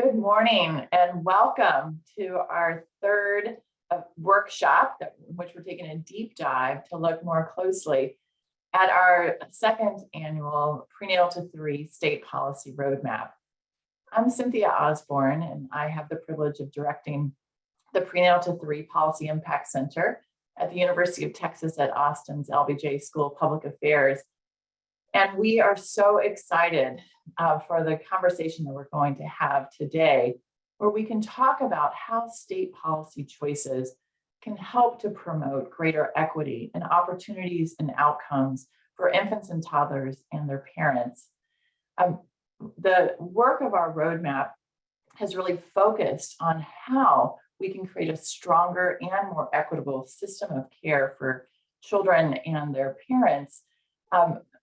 Good morning and welcome to our third workshop, in which we're taking a deep dive to look more closely at our second annual Prenatal-to-3 State Policy Roadmap. I'm Cynthia Osborne, and I have the privilege of directing the Prenatal-to-3 Policy Impact Center at the University of Texas at Austin's LBJ School of Public Affairs. And we are so excited for the conversation that we're going to have today, where we can talk about how state policy choices can help to promote greater equity and opportunities and outcomes for infants and toddlers and their parents. The work of our roadmap has really focused on how we can create a stronger and more equitable system of care for children and their parents.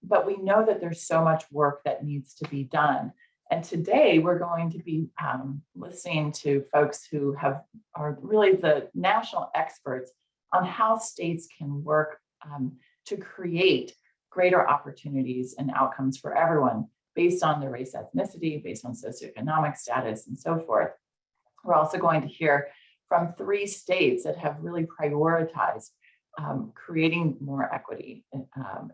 But we know that there's so much work that needs to be done. And today we're going to be listening to folks who are really the national experts on how states can work to create greater opportunities and outcomes for everyone based on their race, ethnicity, based on socioeconomic status, and so forth. We're also going to hear from 3 states that have really prioritized creating more equity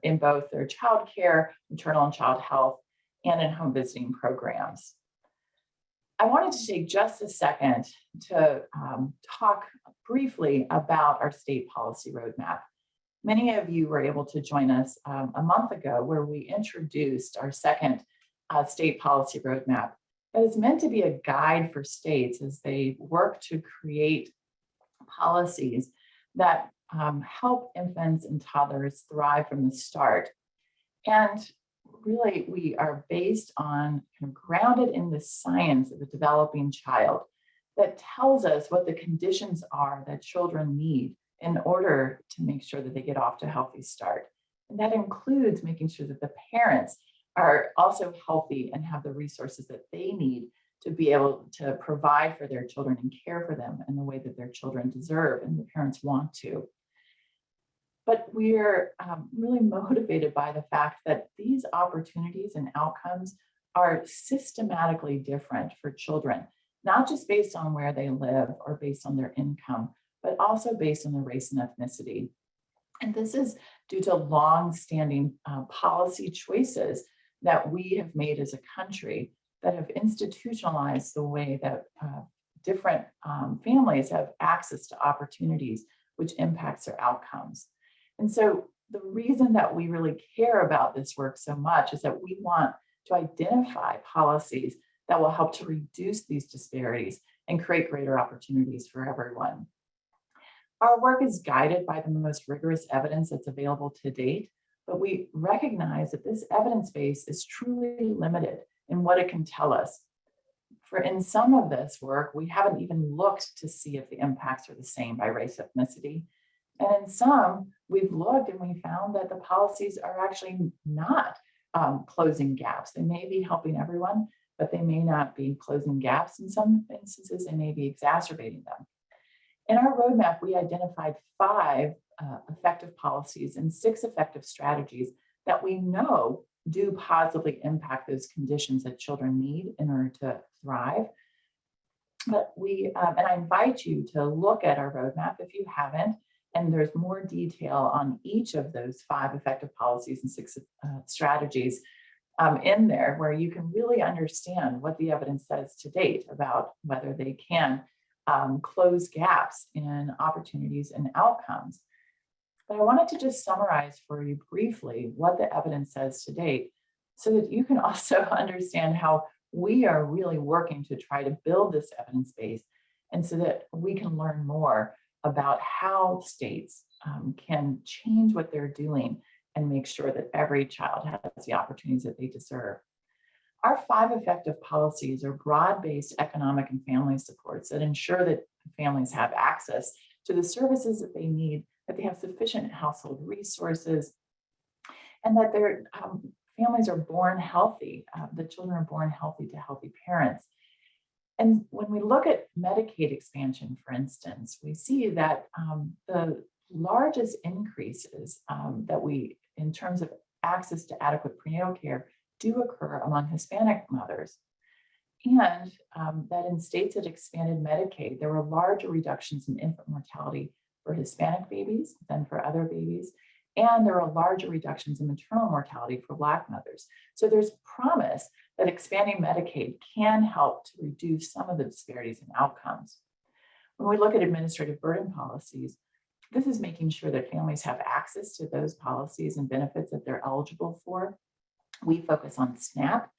in both their child care, maternal and child health, and in home visiting programs. I wanted to take just a second to talk briefly about our state policy roadmap. Many of you were able to join us a month ago where we introduced our second state policy roadmap that is meant to be a guide for states as they work to create policies that help infants and toddlers thrive from the start. And really, we are based on, grounded in the science of a developing child that tells us what the conditions are that children need in order to make sure that they get off to a healthy start. And that includes making sure that the parents are also healthy and have the resources that they need to be able to provide for their children and care for them in the way that their children deserve and the parents want to. But we're really motivated by the fact that these opportunities and outcomes are systematically different for children, not just based on where they live or based on their income, but also based on their race and ethnicity. And this is due to long-standing policy choices that we have made as a country that have institutionalized the way that different families have access to opportunities, which impacts their outcomes. And so the reason that we really care about this work so much is that we want to identify policies that will help to reduce these disparities and create greater opportunities for everyone. Our work is guided by the most rigorous evidence that's available to date, but we recognize that this evidence base is truly limited in what it can tell us. In some of this work, we haven't even looked to see if the impacts are the same by race, ethnicity. And in some, we've looked and we found that the policies are actually not closing gaps. They may be helping everyone, but they may not be closing gaps. In some instances, they may be exacerbating them. In our roadmap, we identified 5 effective policies and 6 effective strategies that we know do positively impact those conditions that children need in order to thrive. But and I invite you to look at our roadmap if you haven't, and there's more detail on each of those 5 effective policies and 6 strategies in there, where you can really understand what the evidence says to date about whether they can close gaps in opportunities and outcomes. But I wanted to just summarize for you briefly what the evidence says to date, so that you can also understand how we are really working to try to build this evidence base, and so that we can learn more about how states can change what they're doing and make sure that every child has the opportunities that they deserve. Our 5 effective policies are broad-based economic and family supports that ensure that families have access to the services that they need, that they have sufficient household resources, and that their families are born healthy, the children are born healthy to healthy parents. And when we look at Medicaid expansion, for instance, we see that the largest increases in terms of access to adequate prenatal care do occur among Hispanic mothers. and that in states that expanded Medicaid, there were larger reductions in infant mortality for Hispanic babies than for other babies. And there were larger reductions in maternal mortality for Black mothers. So there's promise that expanding Medicaid can help to reduce some of the disparities in outcomes. When we look at administrative burden policies, this is making sure that families have access to those policies and benefits that they're eligible for. We focus on SNAP,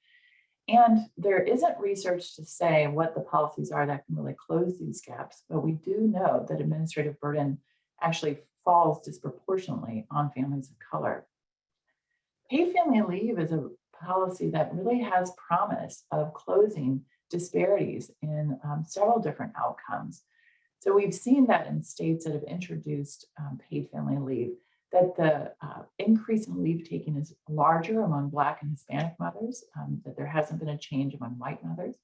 and there isn't research to say what the policies are that can really close these gaps, but we do know that administrative burden actually falls disproportionately on families of color. Paid family leave is a policy that really has promise of closing disparities in several different outcomes. So we've seen that in states that have introduced paid family leave, that the increase in leave taking is larger among Black and Hispanic mothers, that there hasn't been a change among white mothers,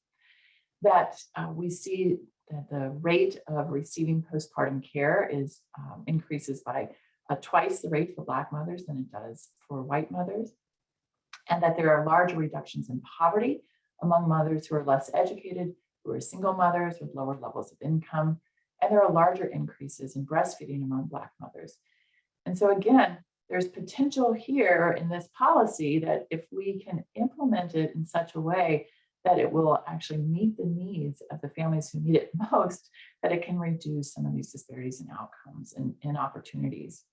that we see that the rate of receiving postpartum care is increases by twice the rate for Black mothers than it does for white mothers, and that there are larger reductions in poverty among mothers who are less educated, who are single mothers with lower levels of income, and there are larger increases in breastfeeding among Black mothers. And so again, there's potential here in this policy that if we can implement it in such a way that it will actually meet the needs of the families who need it most, that it can reduce some of these disparities in outcomes and opportunities.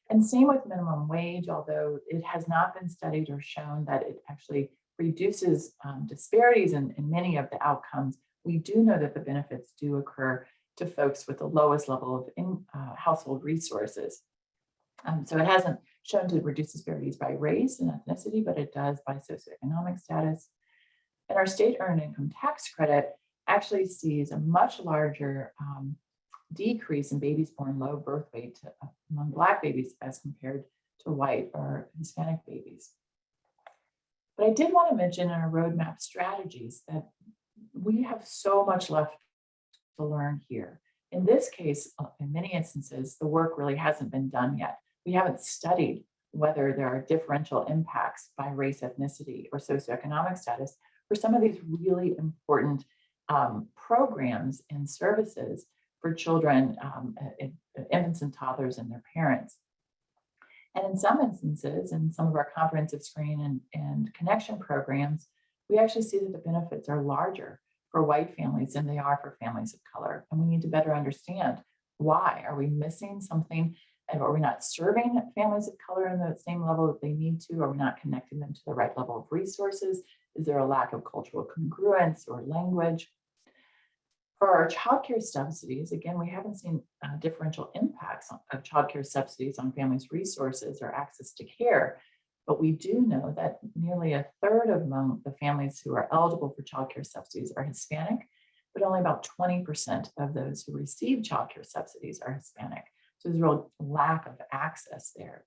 And same with minimum wage, although it has not been studied or shown that it actually reduces disparities in many of the outcomes. We do know that the benefits do occur to folks with the lowest level of household resources. So it hasn't shown to reduce disparities by race and ethnicity, but it does by socioeconomic status. And our state earned income tax credit actually sees a much larger decrease in babies born low birth weight among Black babies as compared to white or Hispanic babies. But I did want to mention in our roadmap strategies that we have so much left to learn here. In this case, in many instances, the work really hasn't been done yet. We haven't studied whether there are differential impacts by race, ethnicity, or socioeconomic status for some of these really important programs and services for children, infants and toddlers and their parents. And in some instances, in some of our comprehensive screen and connection programs, we actually see that the benefits are larger for white families than they are for families of color. And we need to better understand why. Are we missing something? And are we not serving families of color in the same level that they need to? Are we not connecting them to the right level of resources? Is there a lack of cultural congruence or language? For our childcare subsidies, again, we haven't seen differential impacts of childcare subsidies on families' resources or access to care, but we do know that nearly a third among the families who are eligible for childcare subsidies are Hispanic, but only about 20% of those who receive childcare subsidies are Hispanic. So there's a real lack of access there.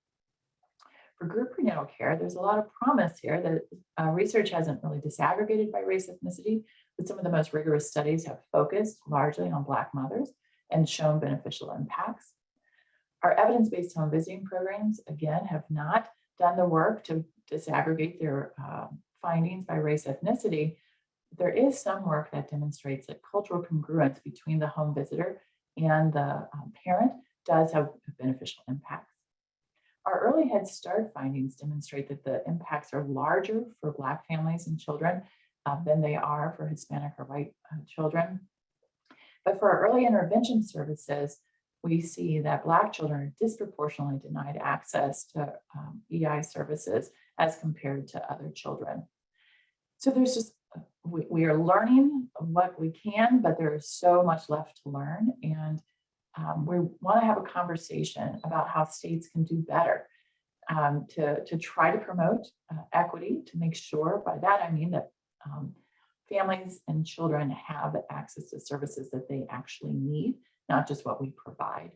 For group prenatal care, there's a lot of promise here that research hasn't really disaggregated by race ethnicity, but some of the most rigorous studies have focused largely on Black mothers and shown beneficial impacts. Our evidence-based home visiting programs, again, have not done the work to disaggregate their findings by race ethnicity. There is some work that demonstrates that cultural congruence between the home visitor and the parent does have beneficial impacts. Our early Head Start findings demonstrate that the impacts are larger for Black families and children than they are for Hispanic or white children. But for our early intervention services, we see that Black children are disproportionately denied access to EI services as compared to other children. So there's just, we are learning what we can, but there is so much left to learn. And we want to have a conversation about how states can do better to try to promote equity, to make sure, by that I mean that families and children have access to services that they actually need, not just what we provide,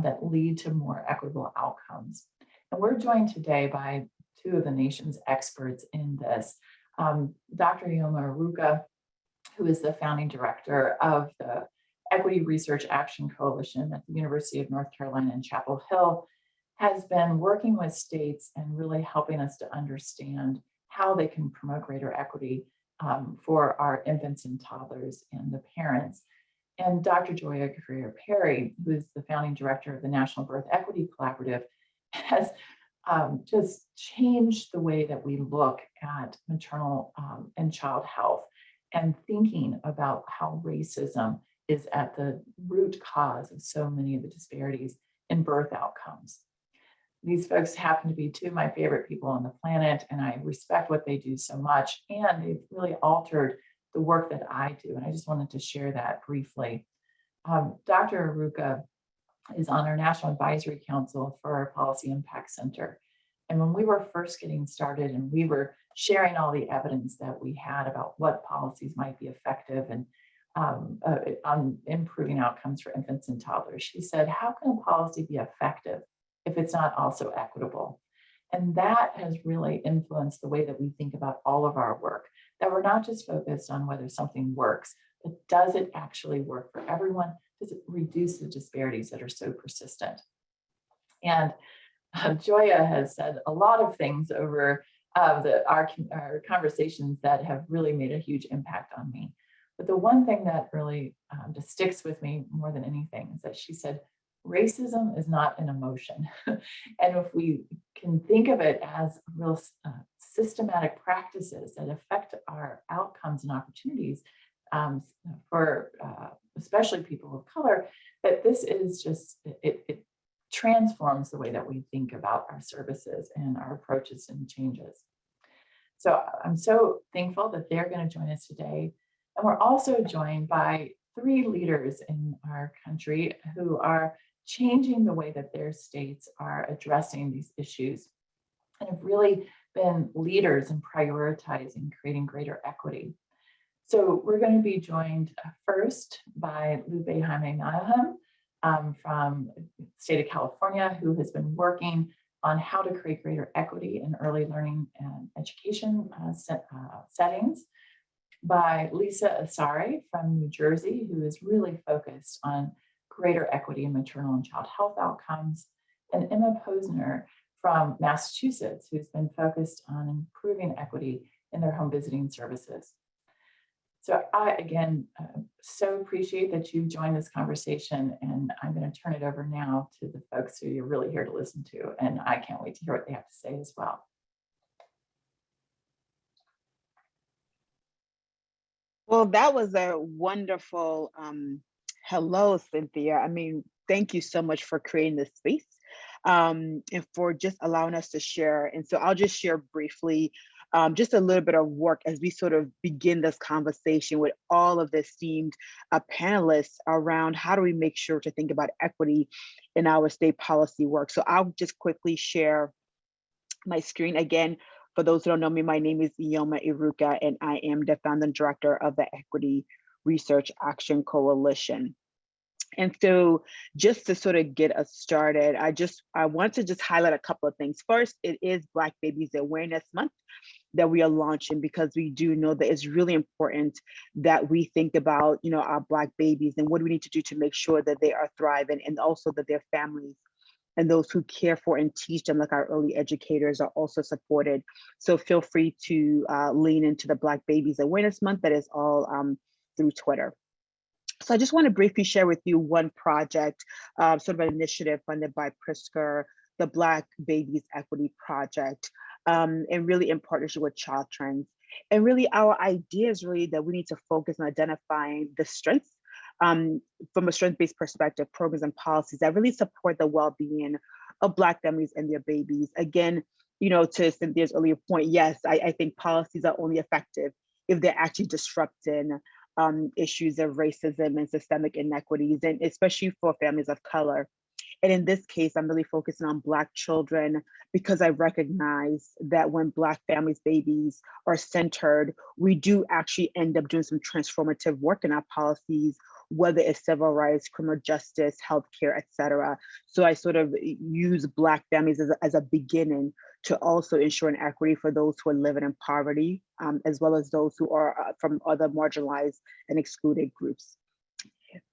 that lead to more equitable outcomes. And we're joined today by two of the nation's experts in this. Dr. Yoma Aruka, who is the founding director of the Equity Research Action Coalition at the University of North Carolina in Chapel Hill, has been working with states and really helping us to understand how they can promote greater equity for our infants and toddlers and the parents. And Dr. Joya Guerrero-Perry, who is the founding director of the National Birth Equity Collaborative, has just changed the way that we look at maternal and child health, and thinking about how racism is at the root cause of so many of the disparities in birth outcomes. These folks happen to be two of my favorite people on the planet, and I respect what they do so much, and they've really altered the work that I do, and I just wanted to share that briefly. Dr. Aruka is on our National Advisory Council for our Policy Impact Center. And when we were first getting started and we were sharing all the evidence that we had about what policies might be effective and on improving outcomes for infants and toddlers, she said, how can a policy be effective if it's not also equitable? And that has really influenced the way that we think about all of our work, that we're not just focused on whether something works, but does it actually work for everyone? Does it reduce the disparities that are so persistent? And Joya has said a lot of things over our conversations that have really made a huge impact on me. But the one thing that really just sticks with me more than anything is that she said, racism is not an emotion. And if we can think of it as real systematic practices that affect our outcomes and opportunities for especially people of color, that this is just, it transforms the way that we think about our services and our approaches and changes. So I'm so thankful that they're going to join us today. And we're also joined by 3 leaders in our country who are changing the way that their states are addressing these issues and have really been leaders in prioritizing creating greater equity. So we're going to be joined first by Lupe Jaime Nayahem from the state of California, who has been working on how to create greater equity in early learning and education settings, by Lisa Asare from New Jersey, who is really focused on greater equity in maternal and child health outcomes, and Emma Posner from Massachusetts, who's been focused on improving equity in their home visiting services. So I, again, so appreciate that you joined this conversation, and I'm going to turn it over now to the folks who you're really here to listen to, and I can't wait to hear what they have to say as well. Well, that was a wonderful hello, Cynthia. I mean, thank you so much for creating this space and for just allowing us to share. And so I'll just share briefly just a little bit of work as we sort of begin this conversation with all of the esteemed panelists around how do we make sure to think about equity in our state policy work. So I'll just quickly share my screen again. For those who don't know me, my name is Ioma Iruka, and I am the founding director of the Equity Research Action Coalition. And so just to sort of get us started, I want to just highlight a couple of things. First, it is Black Babies Awareness Month that we are launching, because we do know that it's really important that we think about, you know, our Black babies and what do we need to do to make sure that they are thriving, and also that their families and those who care for and teach them, like our early educators, are also supported. So feel free to lean into the Black Babies Awareness Month. That is all through Twitter. So I just want to briefly share with you one project, sort of an initiative funded by Pritzker, the Black Babies Equity Project, and really in partnership with Child Trends. And really our idea is really that we need to focus on identifying the strengths from a strength-based perspective, programs and policies that really support the well-being of Black families and their babies. Again, you know, to Cynthia's earlier point, yes, I think policies are only effective if they're actually disrupting issues of racism and systemic inequities, and especially for families of color. And in this case, I'm really focusing on Black children, because I recognize that when Black families' babies are centered, we do actually end up doing some transformative work in our policies, whether it's civil rights, criminal justice, healthcare, et cetera. So I sort of use Black families as a beginning to also ensure an equity for those who are living in poverty, as well as those who are from other marginalized and excluded groups.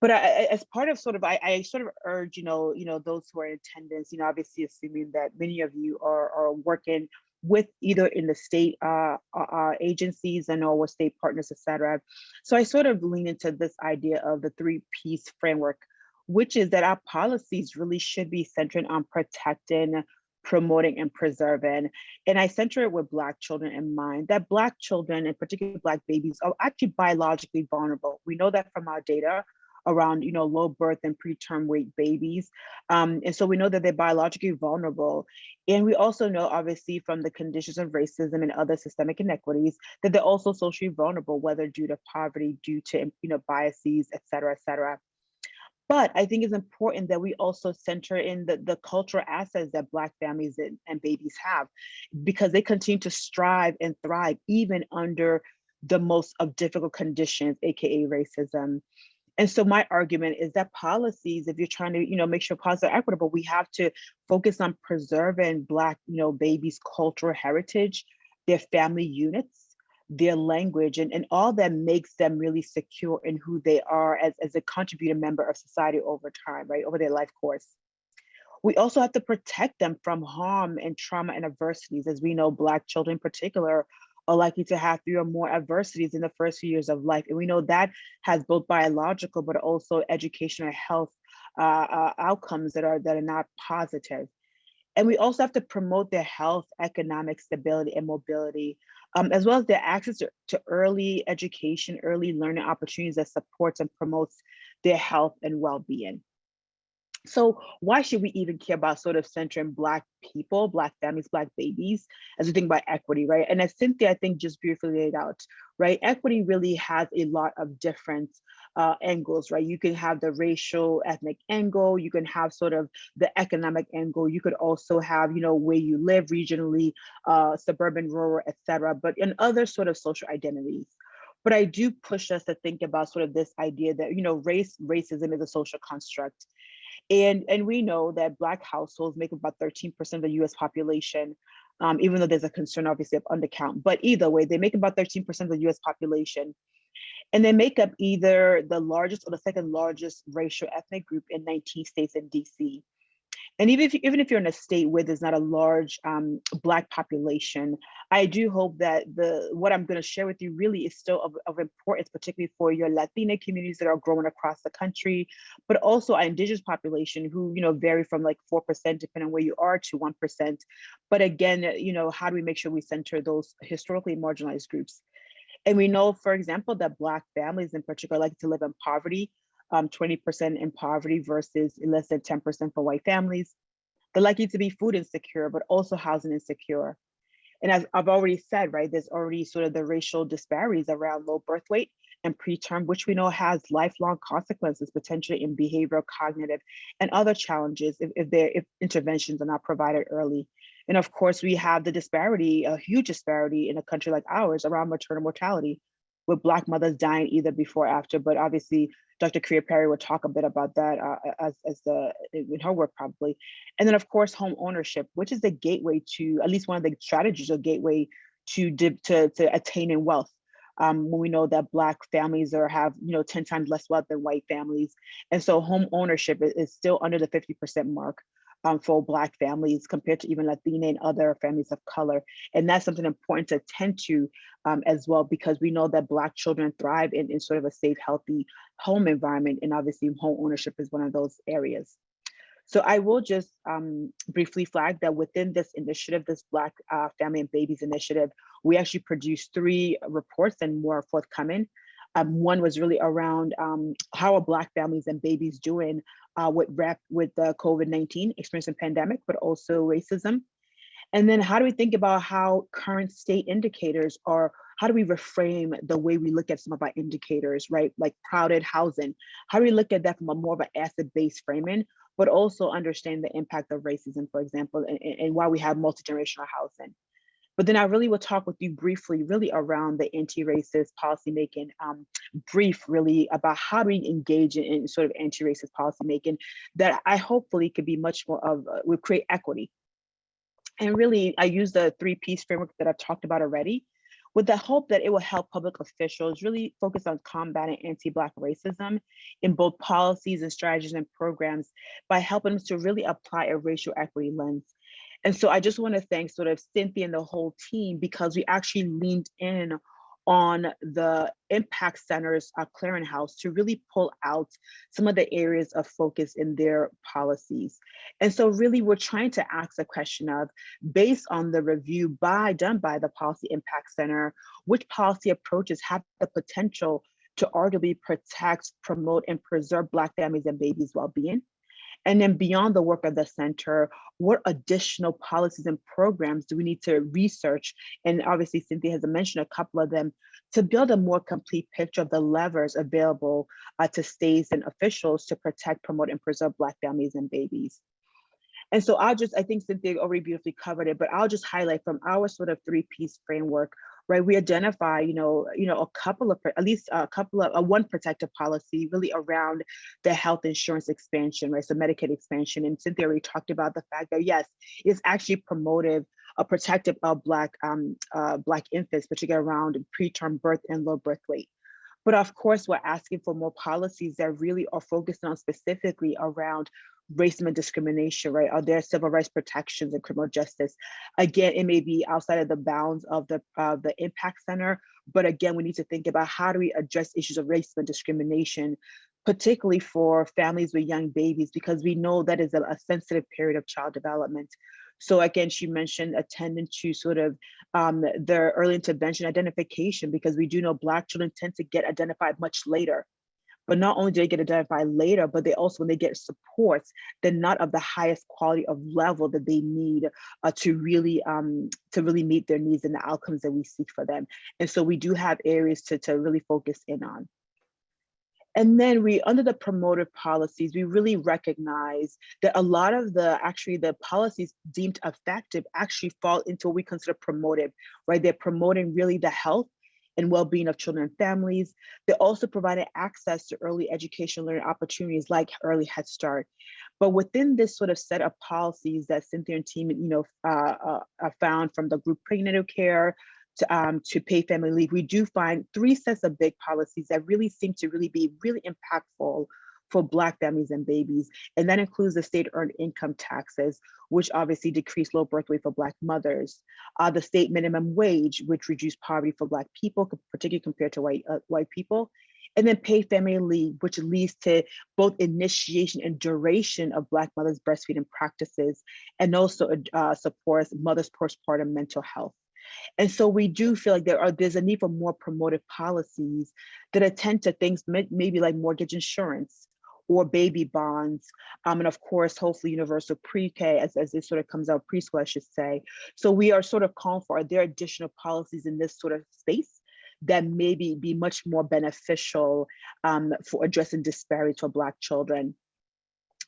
But as part of sort of, I sort of urge, you know, those who are in attendance, you know, obviously assuming that many of you are working with either in the state agencies and or with state partners, et cetera. So I sort of lean into this idea of the three-piece framework, which is that our policies really should be centered on protecting, promoting, and preserving. And I center it with Black children in mind, that Black children, and particularly Black babies, are actually biologically vulnerable. We know that from our data around, low birth and preterm weight babies. And so we know that they're biologically vulnerable. And we also know, obviously, from the conditions of racism and other systemic inequities, that they're also socially vulnerable, whether due to poverty, due to, biases, et cetera, et cetera. But I think it's important that we also center in the cultural assets that Black families and babies have, because they continue to strive and thrive even under the most of difficult conditions, AKA racism. And so my argument is that policies, if you're trying to, make sure policies are equitable, we have to focus on preserving Black, babies' cultural heritage, their family units, their language, and all that makes them really secure in who they are as a contributing member of society over time, right, over their life course. We also have to protect them from harm and trauma and adversities. As we know, Black children in particular are likely to have 3 or more adversities in the first few years of life. And we know that has both biological, but also educational health outcomes that are not positive. And we also have to promote their health, economic stability, and mobility, as well as their access to early education, early learning opportunities that supports and promotes their health and well-being. So why should we even care about sort of centering Black people, Black families, Black babies, as we think about equity, right? And as Cynthia, I think, just beautifully laid out, right? Equity really has a lot of different angles, right? You can have the racial, ethnic angle, you can have sort of the economic angle, you could also have, where you live regionally, suburban, rural, et cetera, but in other sort of social identities. But I do push us to think about sort of this idea that, racism is a social construct. And we know that Black households make about 13% of the US population, even though there's a concern obviously of undercount. But either way, they make about 13% of the US population. And they make up either the largest or the second largest racial ethnic group in 19 states and DC. And even if you're in a state where there's not a large Black population, I do hope that what I'm going to share with you really is still of importance, particularly for your Latina communities that are growing across the country, but also our Indigenous population who, vary from like 4%, depending on where you are, to 1%. But again, how do we make sure we center those historically marginalized groups? And we know, for example, that Black families in particular like to live in poverty, 20% in poverty versus less than 10% for white families. They're likely to be food insecure, but also housing insecure. And as I've already said, right, there's already sort of the racial disparities around low birth weight and preterm, which we know has lifelong consequences, potentially in behavioral, cognitive, and other challenges if interventions are not provided early. And of course, we have the disparity, a huge disparity in a country like ours around maternal mortality, with Black mothers dying either before or after. But obviously, Dr. Korea Perry will talk a bit about that in her work probably. And then of course, home ownership, which is the gateway to, at least one of the strategies or gateway to attaining wealth. When we know that Black families have 10 times less wealth than white families. And so home ownership is still under the 50% mark for Black families compared to even Latina and other families of color. And that's something important to attend to as well, because we know that Black children thrive in sort of a safe, healthy home environment. And obviously home ownership is one of those areas. So I will just briefly flag that within this initiative, this Black Family and Babies Initiative, we actually produced 3 reports and more are forthcoming. One was really around how are Black families and babies doing with the COVID-19 experiencing pandemic, but also racism. And then how do we think about how current state indicators are, how do we reframe the way we look at some of our indicators, right? Like crowded housing. How do we look at that from a more of an asset-based framing, but also understand the impact of racism, for example, and why we have multi-generational housing. But then I really will talk with you briefly, really around the anti-racist policymaking, brief really about how do we engage in sort of anti-racist policymaking that I hopefully could be much more of, would create equity. And really, I use the 3-piece framework that I've talked about already, with the hope that it will help public officials really focus on combating anti-Black racism in both policies and strategies and programs by helping them to really apply a racial equity lens. And so I just want to thank sort of Cynthia and the whole team, because we actually leaned in on the impact centers clearinghouse to really pull out some of the areas of focus in their policies. And so really we're trying to ask a question of, based on the review done by the Policy Impact Center, which policy approaches have the potential to arguably protect, promote, and preserve Black families and babies' well-being? And then beyond the work of the center, what additional policies and programs do we need to research? And obviously, Cynthia has mentioned a couple of them, to build a more complete picture of the levers available to states and officials to protect, promote, and preserve Black families and babies. And so I think Cynthia already beautifully covered it, but I'll just highlight from our sort of three-piece framework, right? We identify, a couple of, at least a couple of, one protective policy really around the health insurance expansion, right? So Medicaid expansion. And Cynthia already talked about the fact that, yes, it's actually promotive, protective of Black infants, particularly around preterm birth and low birth weight. But of course, we're asking for more policies that really are focused on specifically around racism and discrimination, right? Are there civil rights protections and criminal justice? Again, it may be outside of the bounds of the impact center, but again, we need to think about how do we address issues of racism and discrimination, particularly for families with young babies, because we know that is a sensitive period of child development. So again, she mentioned attending to sort of their early intervention identification, because we do know Black children tend to get identified much later. But not only do they get identified later, but they also, when they get supports, they're not of the highest quality of level that they need to really meet their needs and the outcomes that we seek for them. And so we do have areas to really focus in on. And then under the promotive policies, we really recognize that a lot of the policies deemed effective actually fall into what we consider promotive, right? They're promoting really the health and well-being of children and families. They're also providing access to early education learning opportunities like early Head Start. But within this sort of set of policies that Cynthia and team, found, from the group prenatal care to paid family leave, we do find three sets of big policies that really seem to really be really impactful for Black families and babies. And that includes the state earned income taxes, which obviously decrease low birth weight for Black mothers, the state minimum wage, which reduced poverty for Black people, particularly compared to white people, and then paid family leave, which leads to both initiation and duration of Black mothers' breastfeeding practices, and also supports mothers' postpartum mental health. And so we do feel like there's a need for more promotive policies that attend to things maybe like mortgage insurance or baby bonds, and of course, hopefully universal pre-K as it sort of comes out, preschool, I should say. So we are sort of calling for, are there additional policies in this sort of space that maybe be much more beneficial for addressing disparities for Black children?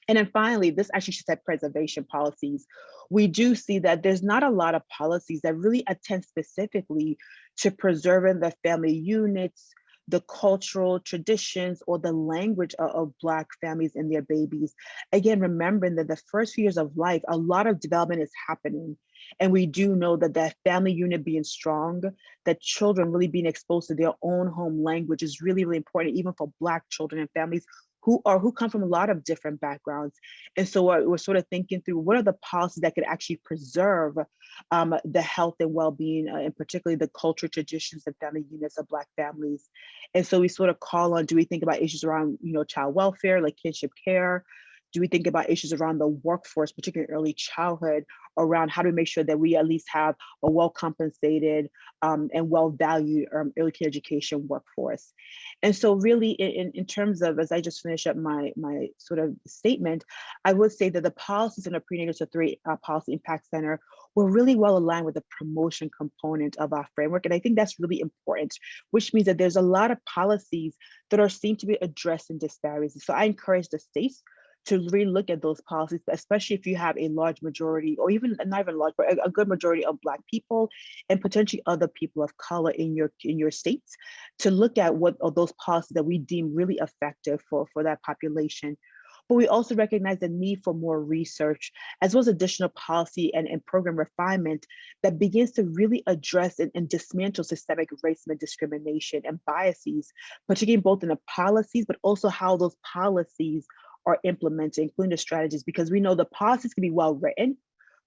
And then finally, this actually should set preservation policies. We do see that there's not a lot of policies that really attend specifically to preserving the family units, the cultural traditions, or the language of Black families and their babies. Again, remembering that the first few years of life, a lot of development is happening. And we do know that that family unit being strong, that children really being exposed to their own home language is really, really important, even for Black children and families who come from a lot of different backgrounds. And so we're sort of thinking through, what are the policies that could actually preserve the health and well-being, and particularly the cultural traditions and family units of Black families. And so we sort of call on, do we think about issues around, child welfare, like kinship care? Do we think about issues around the workforce, particularly early childhood, around how do we make sure that we at least have a well-compensated and well-valued early care education workforce? And so really in terms of, as I just finish up my sort of statement, I would say that the policies in the Prenatal-to-3 Policy Impact Center were really well aligned with the promotion component of our framework. And I think that's really important, which means that there's a lot of policies that are seen to be addressing disparities. So I encourage the states to really look at those policies, especially if you have a large majority, or even not even large, but a good majority of Black people and potentially other people of color in your states, to look at what are those policies that we deem really effective for that population. But we also recognize the need for more research, as well as additional policy and program refinement that begins to really address and dismantle systemic racism and discrimination and biases, particularly both in the policies, but also how those policies are implemented, including the strategies, because we know the policies can be well written,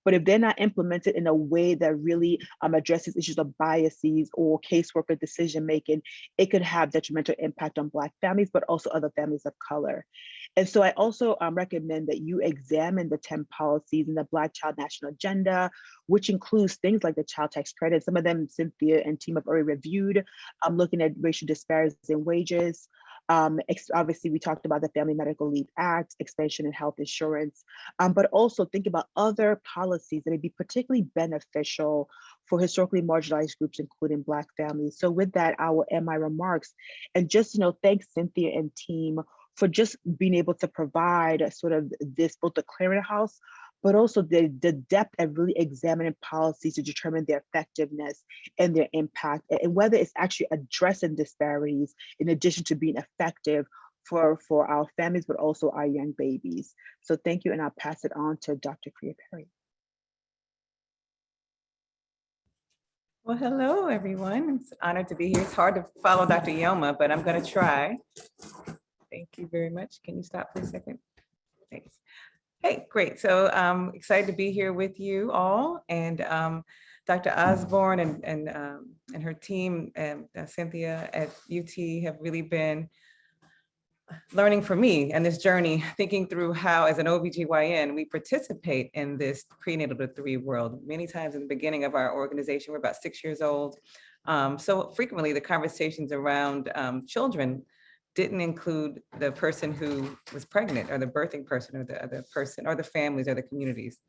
But if they're not implemented in a way that really addresses issues of biases or caseworker decision-making, it could have detrimental impact on Black families, but also other families of color. And so I also recommend that you examine the 10 policies in the Black Child National Agenda, which includes things like the child tax credit. Some of them Cynthia and team have already reviewed. I'm looking at racial disparities in wages. Obviously, we talked about the Family Medical Leave Act, expansion in health insurance, but also think about other policies that would be particularly beneficial for historically marginalized groups, including Black families. So with that, I will end my remarks and just, thanks Cynthia and team for just being able to provide sort of this, both the clearinghouse, but also the depth of really examining policies to determine their effectiveness and their impact, and whether it's actually addressing disparities in addition to being effective for our families, but also our young babies. So thank you, and I'll pass it on to Dr. Priya Perry. Well, hello, everyone. It's an honor to be here. It's hard to follow Dr. Yoma, but I'm going to try. Thank you very much. Can you stop for a second? Thanks. Hey, great. So I'm excited to be here with you all, and Dr. Osborne and her team and Cynthia at UT have really been learning for me and this journey, thinking through how as an OBGYN, we participate in this prenatal to 3 world. Many times in the beginning of our organization, we're about 6 years old. So frequently the conversations around children didn't include the person who was pregnant or the birthing person or the person or the families or the communities.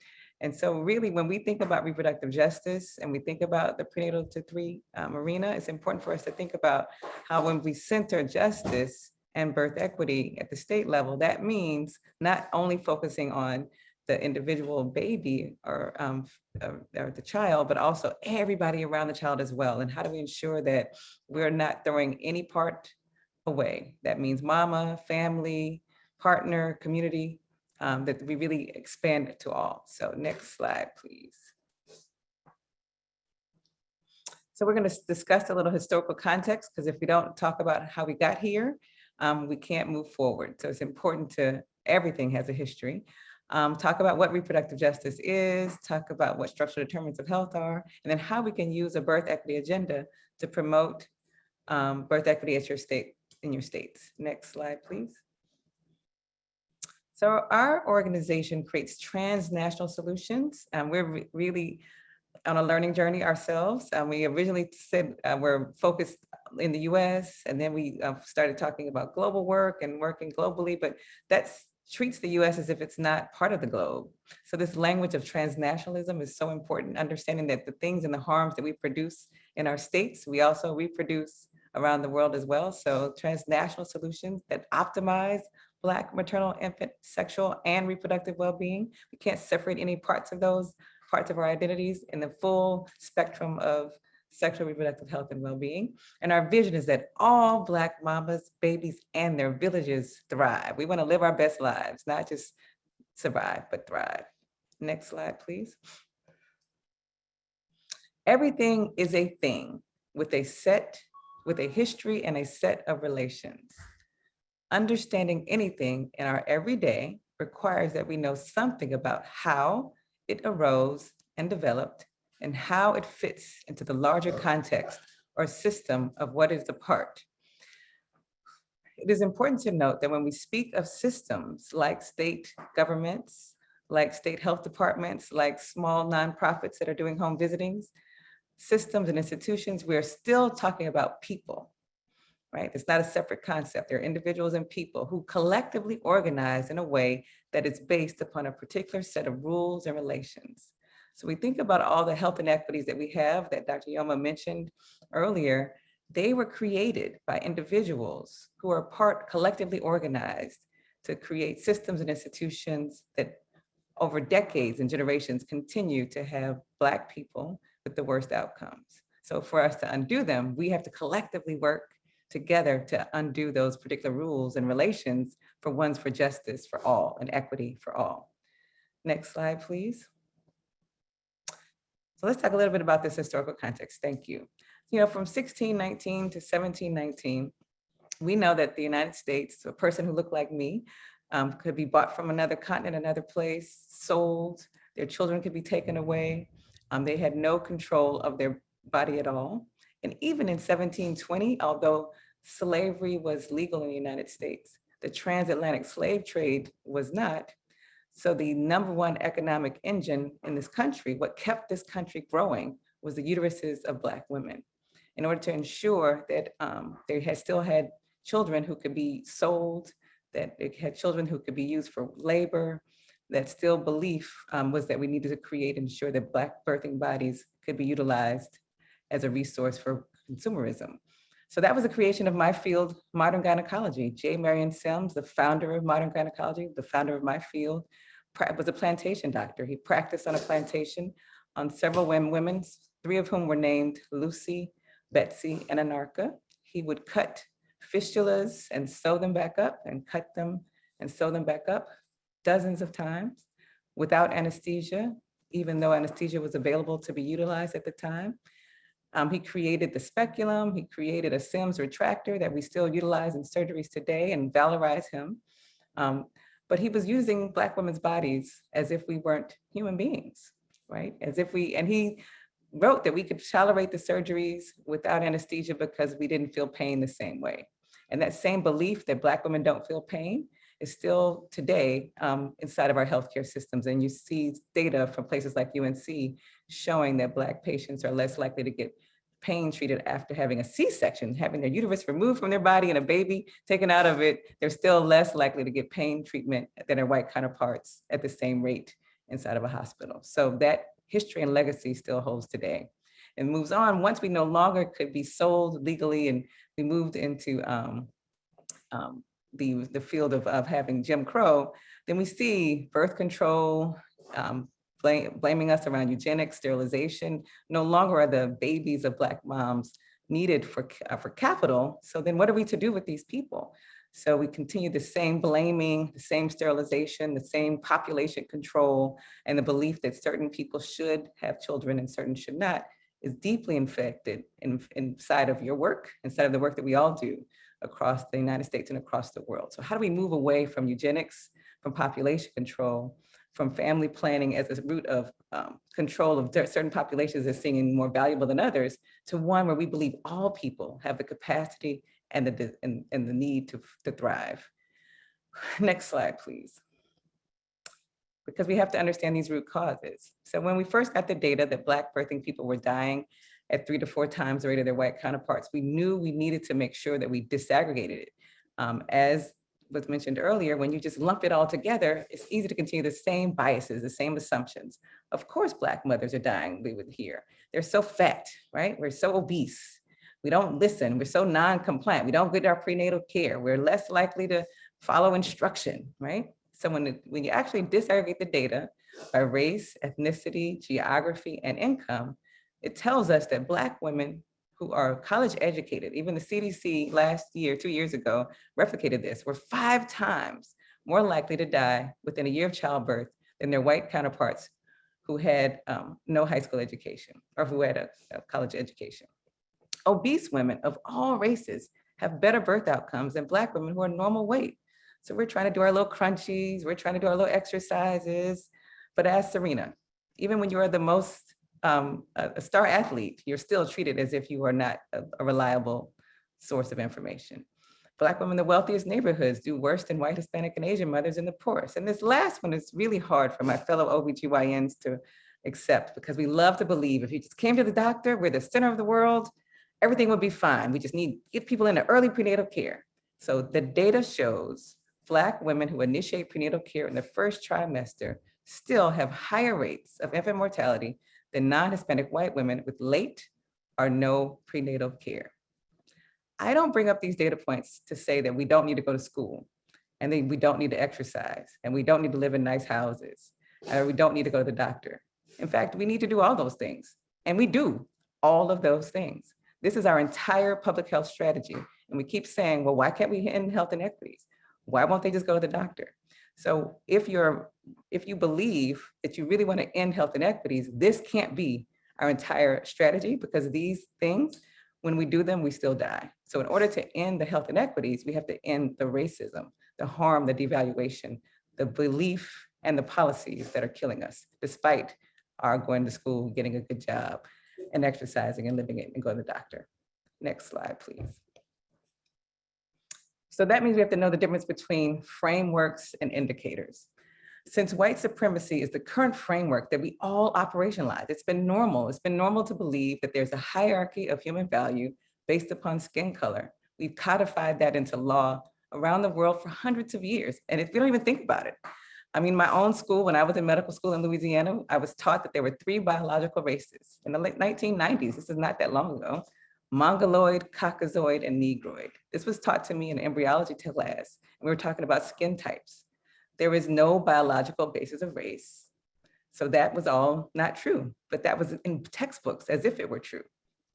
And so really when we think about reproductive justice and we think about the prenatal to 3 arena, it's important for us to think about how when we center justice and birth equity at the state level, that means not only focusing on the individual baby or the child, but also everybody around the child as well. And how do we ensure that we're not throwing any part away? That means mama, family, partner, community, that we really expand it to all. So next slide, please. So we're going to discuss a little historical context, because if we don't talk about how we got here, we can't move forward. So it's important to, everything has a history. Talk about what reproductive justice is, talk about what structural determinants of health are, and then how we can use a birth equity agenda to promote birth equity at your state, in your states. Next slide, please. So our organization creates transnational solutions, and we're really on a learning journey ourselves. We originally said we're focused in the US, and then we started talking about global work and working globally, but that treats the US as if it's not part of the globe. So this language of transnationalism is so important, understanding that the things and the harms that we produce in our states, we also reproduce around the world as well. So transnational solutions that optimize Black maternal, infant, sexual, and reproductive well-being. We can't separate any parts of those parts of our identities in the full spectrum of sexual reproductive health and well-being. And our vision is that all Black mamas, babies, and their villages thrive. We want to live our best lives, not just survive, but thrive. Next slide, please. Everything is a thing with a history and a set of relations. Understanding anything in our everyday requires that we know something about how it arose and developed and how it fits into the larger context or system of what is a part. It is important to note that when we speak of systems like state governments, like state health departments, like small nonprofits that are doing home visitings, systems and institutions, we are still talking about people. Right? It's not a separate concept. They're individuals and people who collectively organize in a way that is based upon a particular set of rules and relations. So we think about all the health inequities that we have that Dr. Yoma mentioned earlier. They were created by individuals who are collectively organized to create systems and institutions that over decades and generations continue to have Black people with the worst outcomes. So for us to undo them, we have to collectively work together to undo those particular rules and relations for ones for justice for all and equity for all. Next slide, please. So let's talk a little bit about this historical context. Thank you. From 1619 to 1719, we know that the United States, a person who looked like me, could be bought from another continent, another place, sold, Their children could be taken away. They had no control of their body at all. And even in 1720, although slavery was legal in the United States, the transatlantic slave trade was not. So the number one economic engine in this country, what kept this country growing, was the uteruses of Black women, in order to ensure that they had still had children who could be sold, that they had children who could be used for labor. That still belief was that we needed to create and ensure that Black birthing bodies could be utilized as a resource for consumerism. So that was the creation of my field, modern gynecology. J. Marion Sims, the founder of modern gynecology, the founder of my field, was a plantation doctor. He practiced on a plantation on several women, 3 of whom were named Lucy, Betsy, and Anarcha. He would cut fistulas and sew them back up, and cut them and sew them back up dozens of times without anesthesia, even though anesthesia was available to be utilized at the time. He created the speculum. He created a Sims retractor that we still utilize in surgeries today and valorize him. But he was using Black women's bodies as if we weren't human beings, right? As if we, and he wrote that we could tolerate the surgeries without anesthesia because we didn't feel pain the same way. And that same belief that Black women don't feel pain is still today inside of our healthcare systems. And you see data from places like UNC showing that Black patients are less likely to get pain treated after having a C-section, having their uterus removed from their body and a baby taken out of it. They're still less likely to get pain treatment than their white counterparts at the same rate inside of a hospital. So that history and legacy still holds today. And moves on, once we no longer could be sold legally, and we moved into the field of having Jim Crow, then we see birth control, blaming us around eugenics, sterilization. No longer are the babies of Black moms needed for capital. So then what are we to do with these people? So we continue the same blaming, the same sterilization, the same population control, and the belief that certain people should have children and certain should not is deeply infected inside of your work, inside of the work that we all do across the United States and across the world. So how do we move away from eugenics, from population control, from family planning as a root of control of certain populations as seeming more valuable than others, to one where we believe all people have the capacity and the need to thrive. Next slide, please. Because we have to understand these root causes. So when we first got the data that Black birthing people were dying at 3 to 4 times the rate of their white counterparts, we knew we needed to make sure that we disaggregated it. As was mentioned earlier, when you just lump it all together, it's easy to continue the same biases, the same assumptions. Of course, Black mothers are dying, we would hear. They're so fat, right? We're so obese. We don't listen, we're so non-compliant. We don't get our prenatal care. We're less likely to follow instruction, right? So when you actually disaggregate the data by race, ethnicity, geography, and income, it tells us that Black women who are college educated, even the CDC last year, 2 years ago, replicated this, were 5 times more likely to die within a year of childbirth than their white counterparts who had no high school education or who had a college education. Obese women of all races have better birth outcomes than Black women who are normal weight. So we're trying to do our little crunchies, we're trying to do our little exercises, but ask Serena, even when you are the most a star athlete, you're still treated as if you are not a reliable source of information. Black women in the wealthiest neighborhoods do worse than white, Hispanic, and Asian mothers in the poorest. And this last one is really hard for my fellow OBGYNs to accept, because we love to believe if you just came to the doctor, we're the center of the world, everything will be fine. We just need to get people into early prenatal care. So the data shows Black women who initiate prenatal care in the first trimester still have higher rates of infant mortality than non-Hispanic white women with late or no prenatal care. I don't bring up these data points to say that we don't need to go to school, and then we don't need to exercise, and we don't need to live in nice houses, or we don't need to go to the doctor. In fact, we need to do all those things, and we do all of those things. This is our entire public health strategy, and we keep saying, well, why can't we end health inequities? Why won't they just go to the doctor? So if you believe that you really want to end health inequities, this can't be our entire strategy, because these things, when we do them, we still die. So in order to end the health inequities, we have to end the racism, the harm, the devaluation, the belief and the policies that are killing us, despite our going to school, getting a good job, and exercising and living it and going to the doctor. Next slide, please. So that means we have to know the difference between frameworks and indicators. Since white supremacy is the current framework that we all operationalize, it's been normal. It's been normal to believe that there's a hierarchy of human value based upon skin color. We've codified that into law around the world for hundreds of years. And if we don't even think about it, I mean, my own school, when I was in medical school in Louisiana, I was taught that there were 3 biological races in the late 1990s. This is not that long ago: Mongoloid, Caucasoid, and Negroid. This was taught to me in embryology class. And we were talking about skin types. There is no biological basis of race. So that was all not true, but that was in textbooks as if it were true,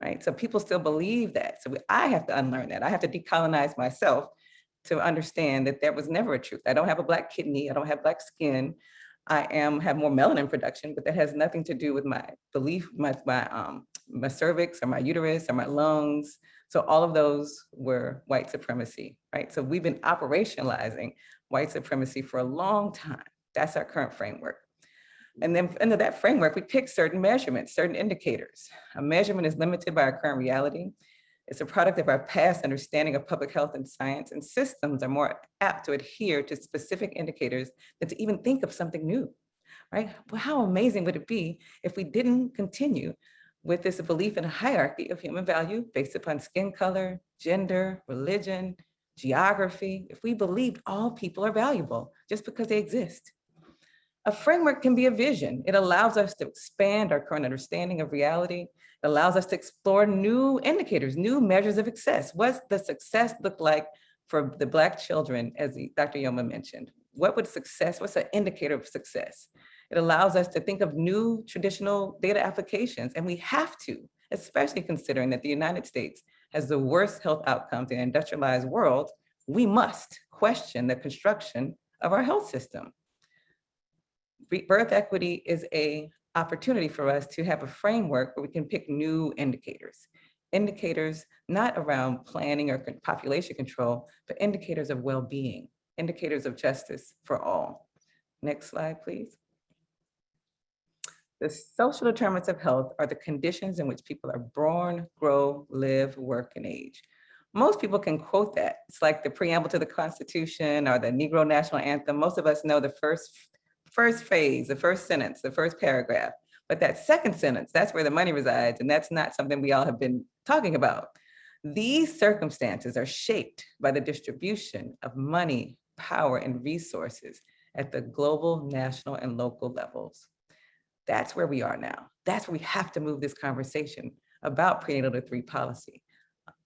right? So people still believe that. So I have to unlearn that. I have to decolonize myself to understand that that was never a truth. I don't have a Black kidney. I don't have Black skin. I have more melanin production, but that has nothing to do with my belief, my cervix or my uterus or my lungs. So all of those were white supremacy, right? So we've been operationalizing white supremacy for a long time. That's our current framework. And then under that framework, we pick certain measurements, certain indicators. A measurement is limited by our current reality. It's a product of our past understanding of public health and science, and systems are more apt to adhere to specific indicators than to even think of something new, right? Well, how amazing would it be if we didn't continue with this belief in a hierarchy of human value based upon skin color, gender, religion, geography, if we believed all people are valuable just because they exist. A framework can be a vision. It allows us to expand our current understanding of reality. It allows us to explore new indicators, new measures of success. What's the success look like for the Black children, as Dr. Yoma mentioned? What would success, what's an indicator of success? It allows us to think of new traditional data applications, and we have to, especially considering that the United States has the worst health outcomes in an industrialized world. We must question the construction of our health system. Birth equity is an opportunity for us to have a framework where we can pick new indicators. Indicators not around planning or population control, but indicators of well-being, indicators of justice for all. Next slide, please. The social determinants of health are the conditions in which people are born, grow, live, work, and age. Most people can quote that. It's like the preamble to the Constitution or the Negro National Anthem. Most of us know the first phrase, the first sentence, the first paragraph. But that second sentence, that's where the money resides, and that's not something we all have been talking about. These circumstances are shaped by the distribution of money, power, and resources at the global, national, and local levels. That's where we are now. That's where we have to move this conversation about prenatal-to-3 policy,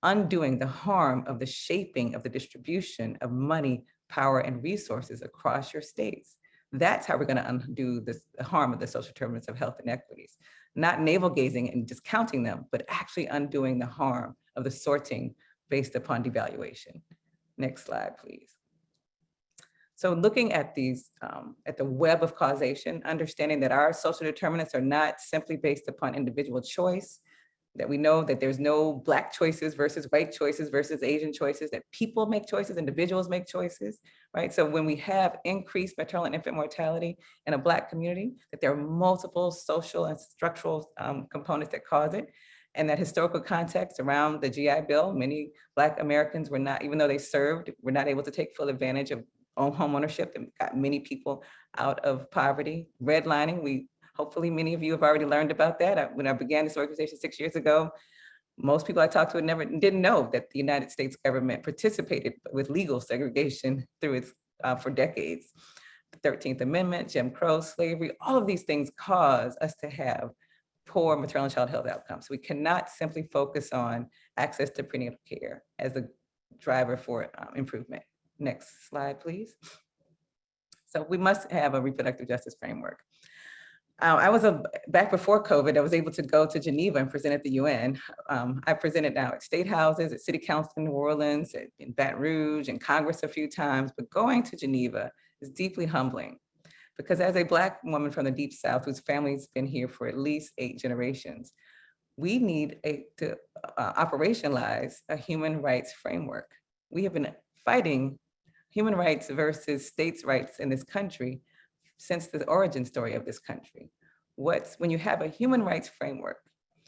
undoing the harm of the shaping of the distribution of money, power, and resources across your states. That's how we're going to undo the harm of the social determinants of health inequities, not navel gazing and discounting them, but actually undoing the harm of the sorting based upon devaluation. Next slide, please. So looking at these, at the web of causation, understanding that our social determinants are not simply based upon individual choice, that we know that there's no Black choices versus white choices versus Asian choices, that people make choices, individuals make choices, right? So when we have increased maternal and infant mortality in a Black community, that there are multiple social and structural components that cause it. And that historical context around the GI Bill, many Black Americans were not, even though they served, were not able to take full advantage of home ownership, and got many people out of poverty. Redlining, hopefully many of you have already learned about that. When I began this organization 6 years ago, most people I talked to didn't know that the United States government participated with legal segregation through its, for decades. The 13th Amendment, Jim Crow, slavery, all of these things cause us to have poor maternal and child health outcomes. We cannot simply focus on access to prenatal care as a driver for improvement. Next slide, please. So we must have a reproductive justice framework. I was back before COVID, I was able to go to Geneva and present at the UN. I presented now at state houses, at city council in New Orleans, in Baton Rouge, and Congress a few times, but going to Geneva is deeply humbling, because as a Black woman from the Deep South, whose family's been here for at least 8 generations, we need to operationalize a human rights framework. We have been fighting human rights versus states' rights in this country since the origin story of this country. When you have a human rights framework,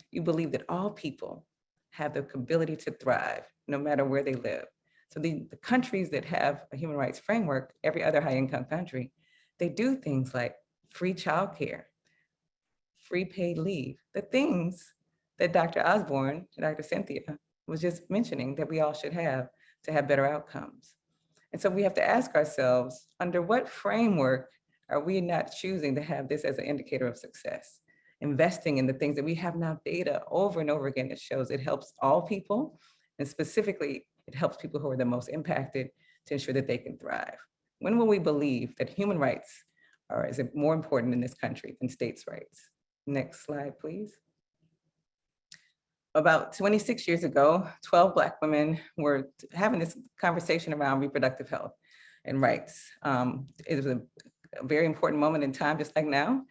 you believe that all people have the ability to thrive no matter where they live. So the countries that have a human rights framework, every other high income country, they do things like free childcare, free paid leave, the things that Dr. Osborne and Dr. Cynthia was just mentioning that we all should have to have better outcomes. And so we have to ask ourselves, under what framework are we not choosing to have this as an indicator of success? Investing in the things that we have now data over and over again that shows it helps all people, and specifically, it helps people who are the most impacted to ensure that they can thrive. When will we believe that human rights is more important in this country than states' rights? Next slide, please. About 26 years ago, 12 Black women were having this conversation around reproductive health and rights. It was a very important moment in time, just like now,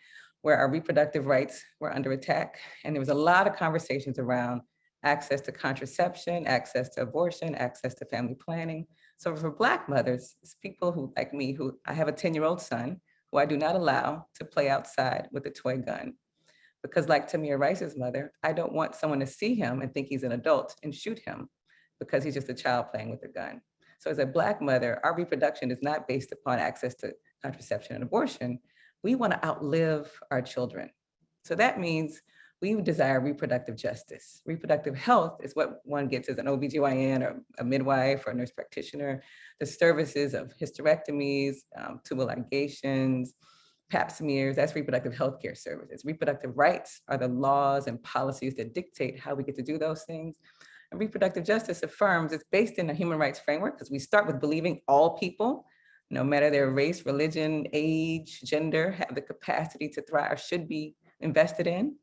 where our reproductive rights were under attack. And there was a lot of conversations around access to contraception, access to abortion, access to family planning. So for Black mothers, it's people who, like me, who I have a 10-year-old son who I do not allow to play outside with a toy gun. Because like Tamir Rice's mother, I don't want someone to see him and think he's an adult and shoot him because he's just a child playing with a gun. So as a Black mother, our reproduction is not based upon access to contraception and abortion. We want to outlive our children. So that means we desire reproductive justice. Reproductive health is what one gets as an OBGYN or a midwife or a nurse practitioner, the services of hysterectomies, tubal ligations, pap smears, that's reproductive healthcare services. Reproductive rights are the laws and policies that dictate how we get to do those things. And reproductive justice affirms it's based in a human rights framework because we start with believing all people, no matter their race, religion, age, gender, have the capacity to thrive, should be invested in.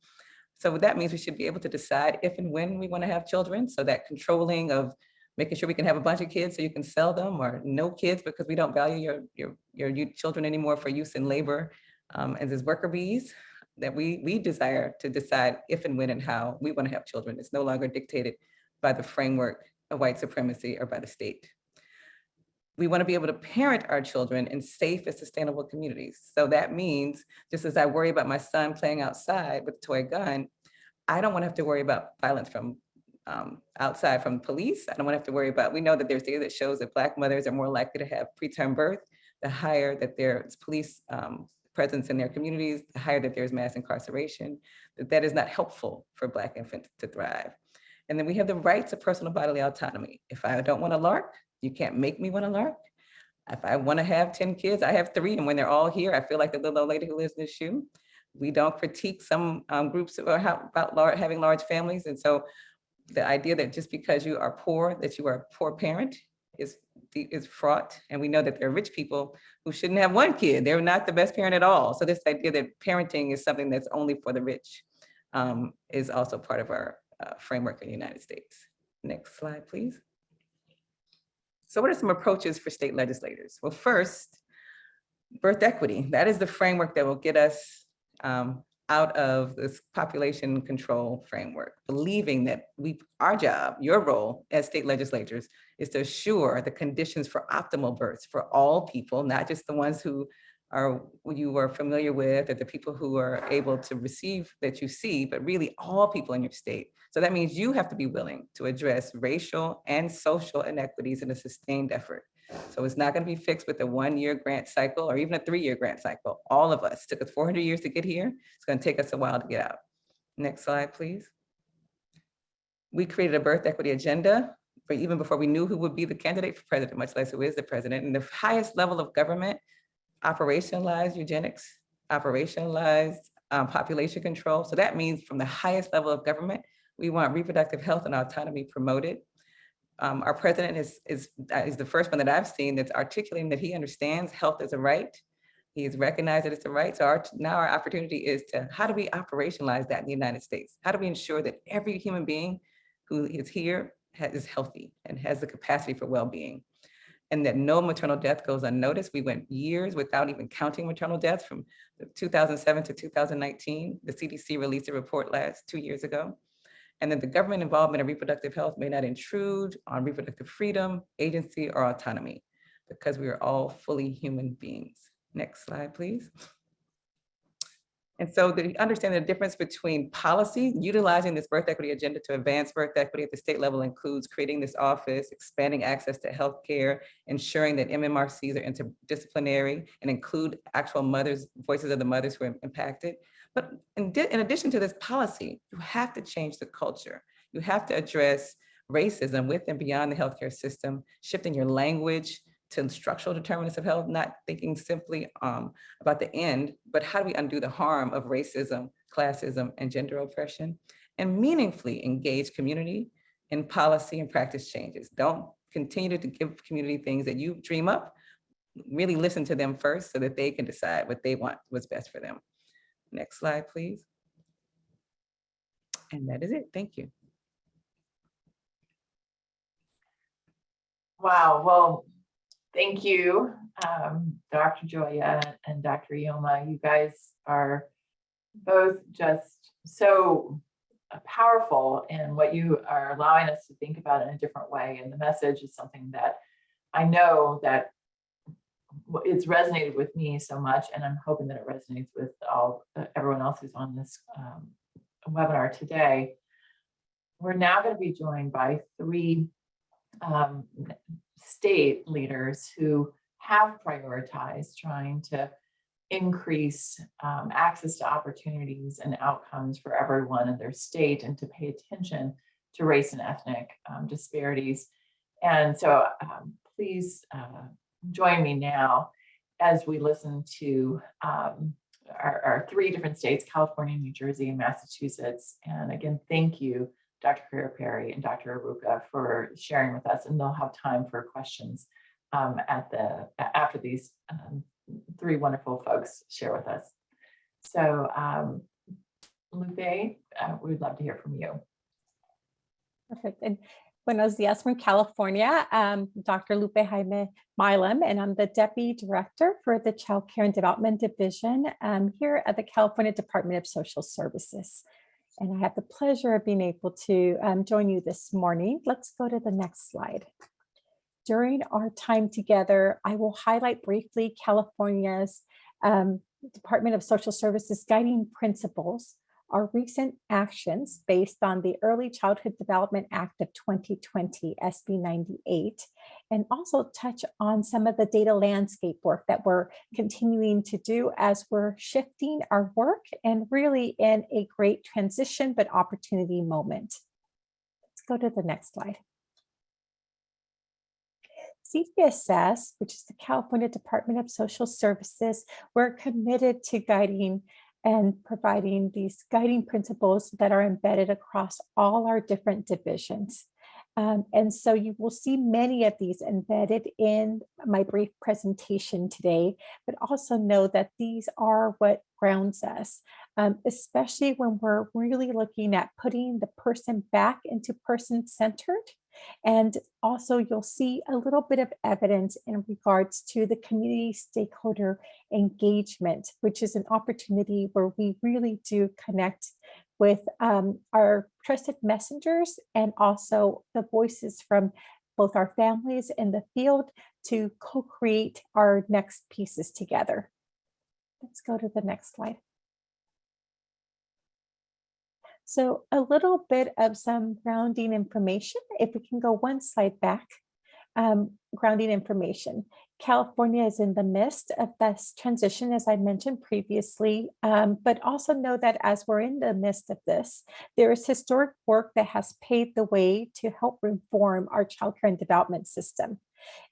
So that means we should be able to decide if and when we want to have children. So that controlling of making sure we can have a bunch of kids so you can sell them, or no kids because we don't value your children anymore for use in labor as worker bees, that we desire to decide if and when and how we want to have children. It's no longer dictated by the framework of white supremacy or by the state. We want to be able to parent our children in safe and sustainable communities. So that means, just as I worry about my son playing outside with a toy gun, I don't want to have to worry about violence from outside from police. I don't want to have to worry about, we know that there's data that shows that Black mothers are more likely to have preterm birth, the higher that there's police presence in their communities, the higher that there's mass incarceration, that is not helpful for Black infants to thrive. And then we have the rights of personal bodily autonomy. If I don't want to lark, you can't make me want to lark. If I want to have 10 kids, I have 3. And when they're all here, I feel like the little old lady who lives in the shoe. We don't critique some groups about having large families. And so the idea that just because you are poor, that you are a poor parent is fraught. And we know that there are rich people who shouldn't have 1 kid. They're not the best parent at all. So this idea that parenting is something that's only for the rich is also part of our framework in the United States. Next slide, please. So what are some approaches for state legislators? Well, first, birth equity. That is the framework that will get us out of this population control framework, believing that our job, your role as state legislators, is to assure the conditions for optimal births for all people, not just the ones who you are familiar with, or the people who are able to receive that you see, but really all people in your state. So that means you have to be willing to address racial and social inequities in a sustained effort. So it's not going to be fixed with a 1-year grant cycle or even a 3-year grant cycle. All of us, took us 400 years to get here. It's going to take us a while to get out. Next slide, please. We created a birth equity agenda, but even before we knew who would be the candidate for president, much less who is the president. And the highest level of government operationalized eugenics, operationalized population control. So that means from the highest level of government, we want reproductive health and autonomy promoted. Our president is the first one that I've seen that's articulating that he understands health as a right. He has recognized that it's a right. So now our opportunity is to, how do we operationalize that in the United States? How do we ensure that every human being who is here is healthy and has the capacity for well-being? And that no maternal death goes unnoticed. We went years without even counting maternal deaths from 2007 to 2019. The CDC released a report 2 years ago. And that the government involvement in reproductive health may not intrude on reproductive freedom, agency, or autonomy, because we are all fully human beings. Next slide, please. And so the understanding the difference between policy, utilizing this birth equity agenda to advance birth equity at the state level includes creating this office, expanding access to healthcare, ensuring that MMRCs are interdisciplinary and include actual mothers, voices of the mothers who are impacted. But in addition to this policy, you have to change the culture. You have to address racism with and beyond the healthcare system, shifting your language to structural determinants of health, not thinking simply about the end, but how do we undo the harm of racism, classism, and gender oppression, and meaningfully engage community in policy and practice changes. Don't continue to give community things that you dream up. Really listen to them first so that they can decide what they want, what's best for them. Next slide, please. And that is it. Thank you. Wow, well, thank you, Dr. Joya and Dr. Yoma. You guys are both just so powerful in what you are allowing us to think about in a different way. And the message is something that I know that it's resonated with me so much, and I'm hoping that it resonates with everyone else who's on this webinar today. We're now going to be joined by three state leaders who have prioritized trying to increase access to opportunities and outcomes for everyone in their state, and to pay attention to race and ethnic disparities. And so please join me now as we listen to our three different states, California, New Jersey, and Massachusetts. And again, thank you, Dr. Perry and Dr. Aruka, for sharing with us, and they'll have time for questions after these three wonderful folks share with us. So Lupe, we'd love to hear from you. Perfect. And buenos dias from California. Dr. Lupe Jaime Milam, and I'm the Deputy Director for the Child Care and Development Division here at the California Department of Social Services. And I have the pleasure of being able to join you this morning. Let's go to the next slide. During our time together, I will highlight briefly California's Department of Social Services guiding principles, our recent actions based on the Early Childhood Development Act of 2020, SB 98, and also touch on some of the data landscape work that we're continuing to do as we're shifting our work and really in a great transition but opportunity moment. Let's go to the next slide. CDSS, which is the California Department of Social Services, we're committed to guiding and providing these guiding principles that are embedded across all our different divisions. And so you will see many of these embedded in my brief presentation today, but also know that these are what grounds us, especially when we're really looking at putting the person back into person-centered. And also you'll see a little bit of evidence in regards to the community stakeholder engagement, which is an opportunity where we really do connect with our trusted messengers and also the voices from both our families in the field to co-create our next pieces together. Let's go to the next slide. So a little bit of some grounding information. If we can go one slide back, grounding information. California is in the midst of this transition, as I mentioned previously, but also know that as we're in the midst of this, there is historic work that has paved the way to help reform our child care and development system.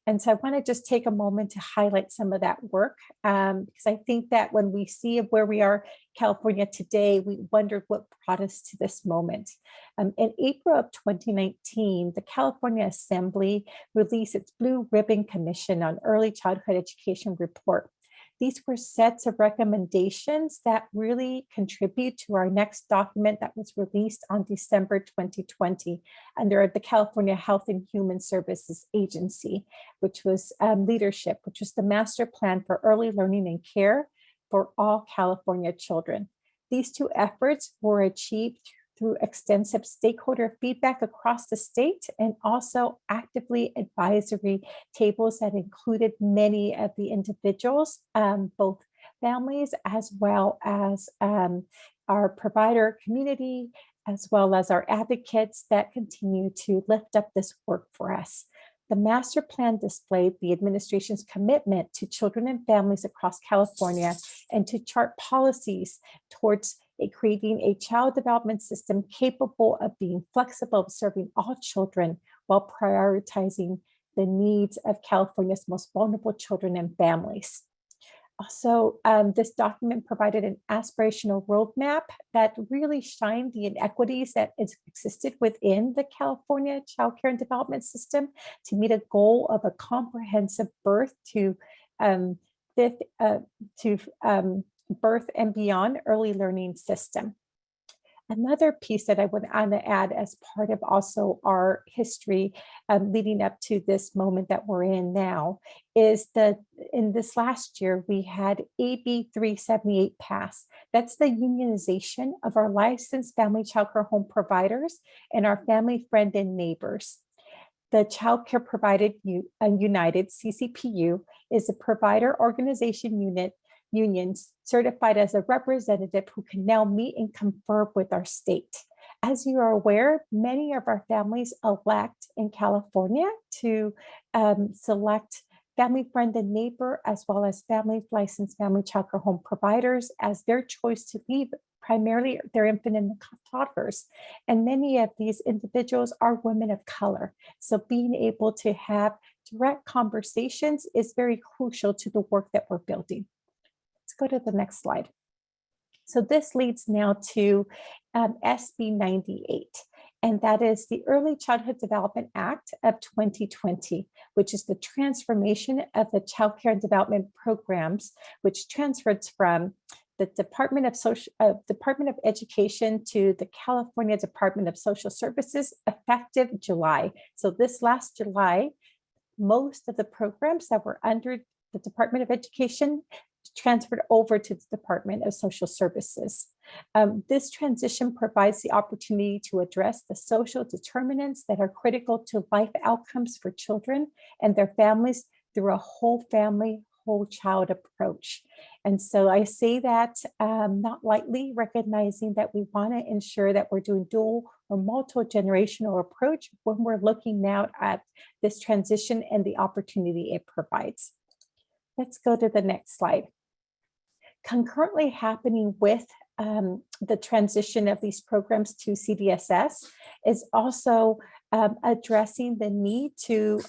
And so I want to just take a moment to highlight some of that work, because I think that when we see where we are, California today, we wondered what brought us to this moment. In April of 2019, the California Assembly released its Blue Ribbon Commission on Early Childhood Education report. These were sets of recommendations that really contribute to our next document that was released on December 2020 under the California Health and Human Services Agency, which was leadership, which was the master plan for early learning and care for all California children. These two efforts were achieved through extensive stakeholder feedback across the state, and also actively advisory tables that included many of the individuals, both families as well as our provider community, as well as our advocates that continue to lift up this work for us. The master plan displayed the administration's commitment to children and families across California and to chart policies towards creating a child development system capable of being flexible, of serving all children while prioritizing the needs of California's most vulnerable children and families. Also, this document provided an aspirational roadmap that really shined the inequities that existed within the California child care and development system to meet a goal of a comprehensive birth to birth and beyond early learning system. Another piece that I would want to add as part of also our history leading up to this moment that we're in now is that in this last year, we had AB 378 pass. That's the unionization of our licensed family child care home providers and our family, friend, and neighbors. The Child Care Provided United, CCPU, is a provider organization unions certified as a representative who can now meet and confer with our state. As you are aware, many of our families elect in California to select family, friend, and neighbor, as well as family licensed family child care home providers as their choice to leave primarily their infant and toddlers. And many of these individuals are women of color. So being able to have direct conversations is very crucial to the work that we're building. Go to the next slide. So this leads now to SB 98, and that is the Early Childhood Development Act of 2020, which is the transformation of the child care and development programs, which transfers from the Department of Education to the California Department of Social Services effective July. So this last July, most of the programs that were under the Department of Education transferred over to the Department of Social Services. This transition provides the opportunity to address the social determinants that are critical to life outcomes for children and their families through a whole family, whole child approach. And so I say that not lightly, recognizing that we want to ensure that we're doing dual or multi-generational approach when we're looking now at this transition and the opportunity it provides. Let's go to the next slide. Concurrently happening with the transition of these programs to CDSS is also addressing the need to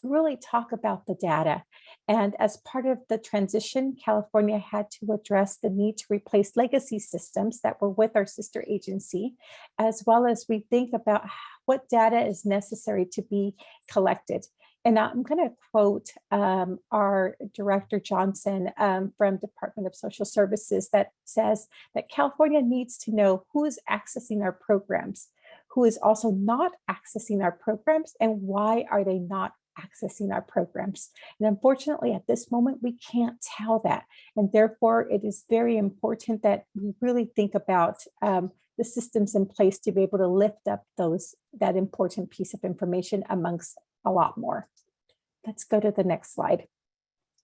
really talk about the data. And as part of the transition, California had to address the need to replace legacy systems that were with our sister agency, as well as we think about what data is necessary to be collected. And I'm going to quote our Director Johnson from Department of Social Services that says that California needs to know who is accessing our programs, who is also not accessing our programs, and why are they not accessing our programs. And unfortunately, at this moment, we can't tell that. And therefore, it is very important that we really think about the systems in place to be able to lift up that important piece of information amongst a lot more. Let's go to the next slide.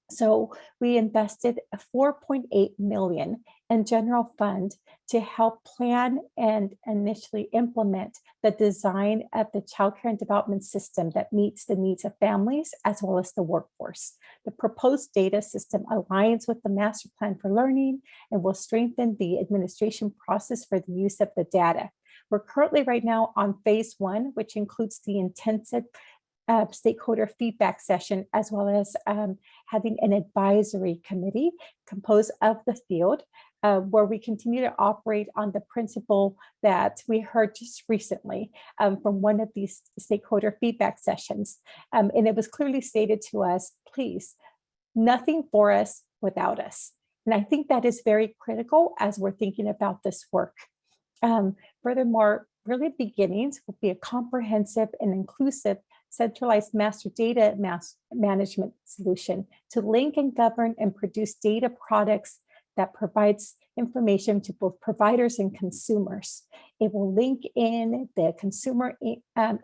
So we invested $4.8 million in general fund to help plan and initially implement the design of the child care and development system that meets the needs of families as well as the workforce. The proposed data system aligns with the master plan for learning and will strengthen the administration process for the use of the data. We're currently right now on phase 1, which includes the intensive stakeholder feedback session, as well as having an advisory committee composed of the field, where we continue to operate on the principle that we heard just recently from one of these stakeholder feedback sessions. And it was clearly stated to us, please, nothing for us without us. And I think that is very critical as we're thinking about this work. Furthermore, really beginnings will be a comprehensive and inclusive centralized master data management solution to link and govern and produce data products that provides information to both providers and consumers. It will link in the consumer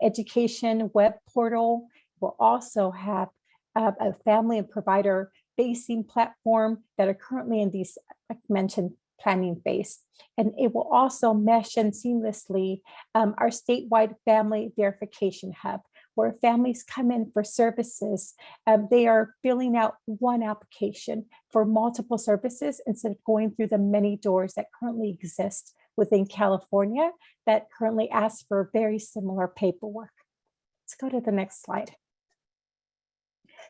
education web portal. We'll also have a family and provider facing platform that are currently in these, like mentioned, planning phase. And it will also mesh in seamlessly our statewide family verification hub, where families come in for services. They are filling out one application for multiple services instead of going through the many doors that currently exist within California that currently ask for very similar paperwork. Let's go to the next slide.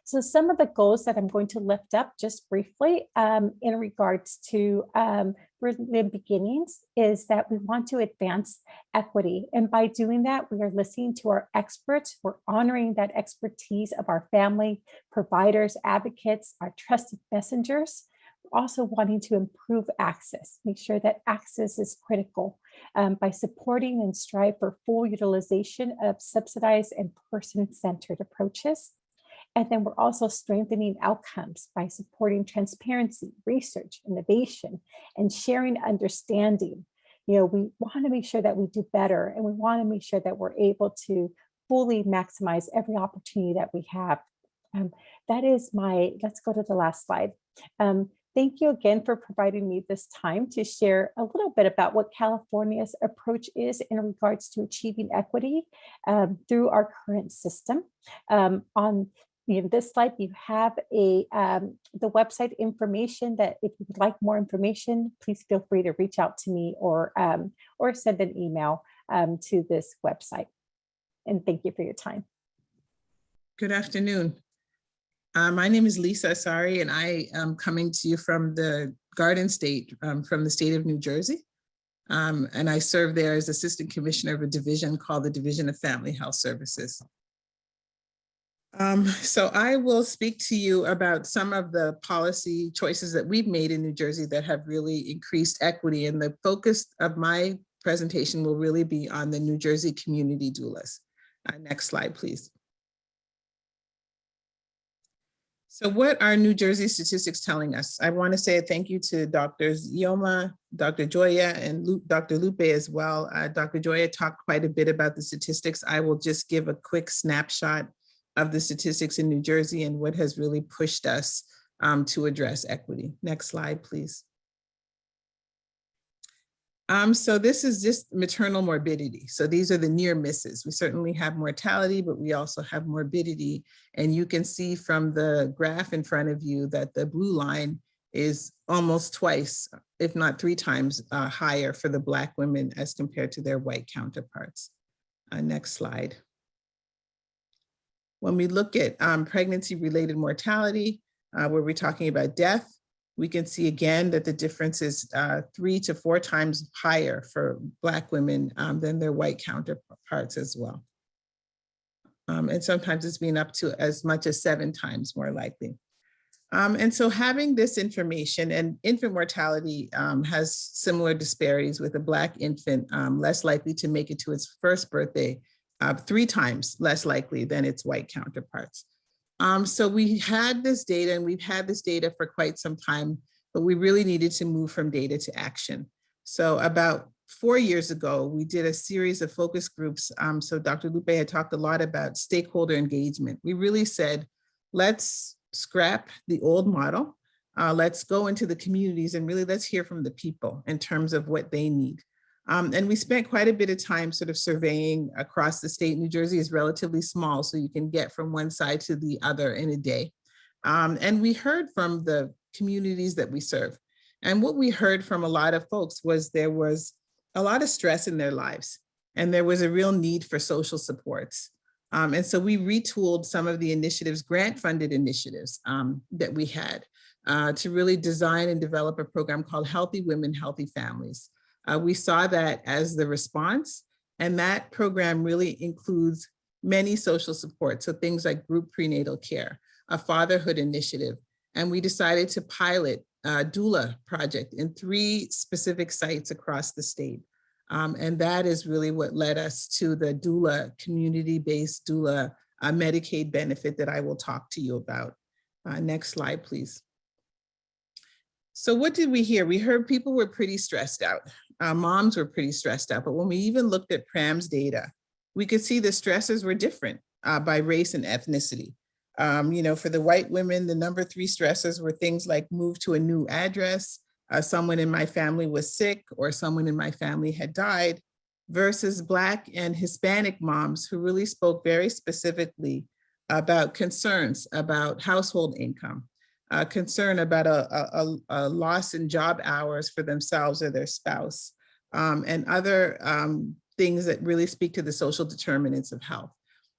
So some of the goals that I'm going to lift up just briefly in regards to the beginnings is that we want to advance equity. And by doing that, we are listening to our experts. We're honoring that expertise of our family, providers, advocates, our trusted messengers. We're also wanting to improve access, make sure that access is critical by supporting and strive for full utilization of subsidized and person-centered approaches. And then we're also strengthening outcomes by supporting transparency, research, innovation, and sharing understanding. We want to make sure that we do better, and we want to make sure that we're able to fully maximize every opportunity that we have. Let's go to the last slide. Thank you again for providing me this time to share a little bit about what California's approach is in regards to achieving equity through our current system. On this slide, you have the website information that if you would like more information, please feel free to reach out to me or send an email to this website. And thank you for your time. Good afternoon. My name is Lisa Asari, and I am coming to you from the Garden State, from the state of New Jersey. And I serve there as Assistant Commissioner of a division called the Division of Family Health Services. So I will speak to you about some of the policy choices that we've made in New Jersey that have really increased equity. And the focus of my presentation will really be on the New Jersey community doulas. Next slide, please. So what are New Jersey statistics telling us? I want to say a thank you to Drs. Yoma, Dr. Joya, and Dr. Lupe as well. Dr. Joya talked quite a bit about the statistics. I will just give a quick snapshot of the statistics in New Jersey and what has really pushed us to address equity. Next slide, please. So this is just maternal morbidity. So these are the near misses. We certainly have mortality, but we also have morbidity. And you can see from the graph in front of you that the blue line is almost twice, if not 3 times higher for the Black women as compared to their white counterparts. Next slide. When we look at pregnancy-related mortality, where we're talking about death, we can see again that the difference is 3 to 4 times higher for Black women than their white counterparts as well. And sometimes it's been up to as much as 7 times more likely. And so having this information, and infant mortality has similar disparities, with a Black infant less likely to make it to its first birthday, 3 times less likely than its white counterparts. So we had this data, and we've had this data for quite some time, but we really needed to move from data to action. So about 4 years ago, we did a series of focus groups. So Dr. Lupe had talked a lot about stakeholder engagement. We really said, let's scrap the old model. Let's go into the communities and really let's hear from the people in terms of what they need. And we spent quite a bit of time sort of surveying across the state. New Jersey is relatively small, so you can get from one side to the other in a day. And we heard from the communities that we serve. And what we heard from a lot of folks was there was a lot of stress in their lives, and there was a real need for social supports. And so we retooled some of the initiatives, grant-funded initiatives that we had to really design and develop a program called Healthy Women, Healthy Families. We saw that as the response, and that program really includes many social supports, so things like group prenatal care, a fatherhood initiative, and we decided to pilot a doula project in 3 specific sites across the state. And that is really what led us to the doula, community-based doula Medicaid benefit that I will talk to you about. Next slide, please. So what did we hear? We heard people were pretty stressed out. Moms were pretty stressed out, but when we even looked at PRAM's data, we could see the stresses were different by race and ethnicity. For the white women, the number 3 stresses were things like move to a new address, someone in my family was sick, or someone in my family had died, versus Black and Hispanic moms who really spoke very specifically about concerns about household income, concern about a loss in job hours for themselves or their spouse, and other things that really speak to the social determinants of health.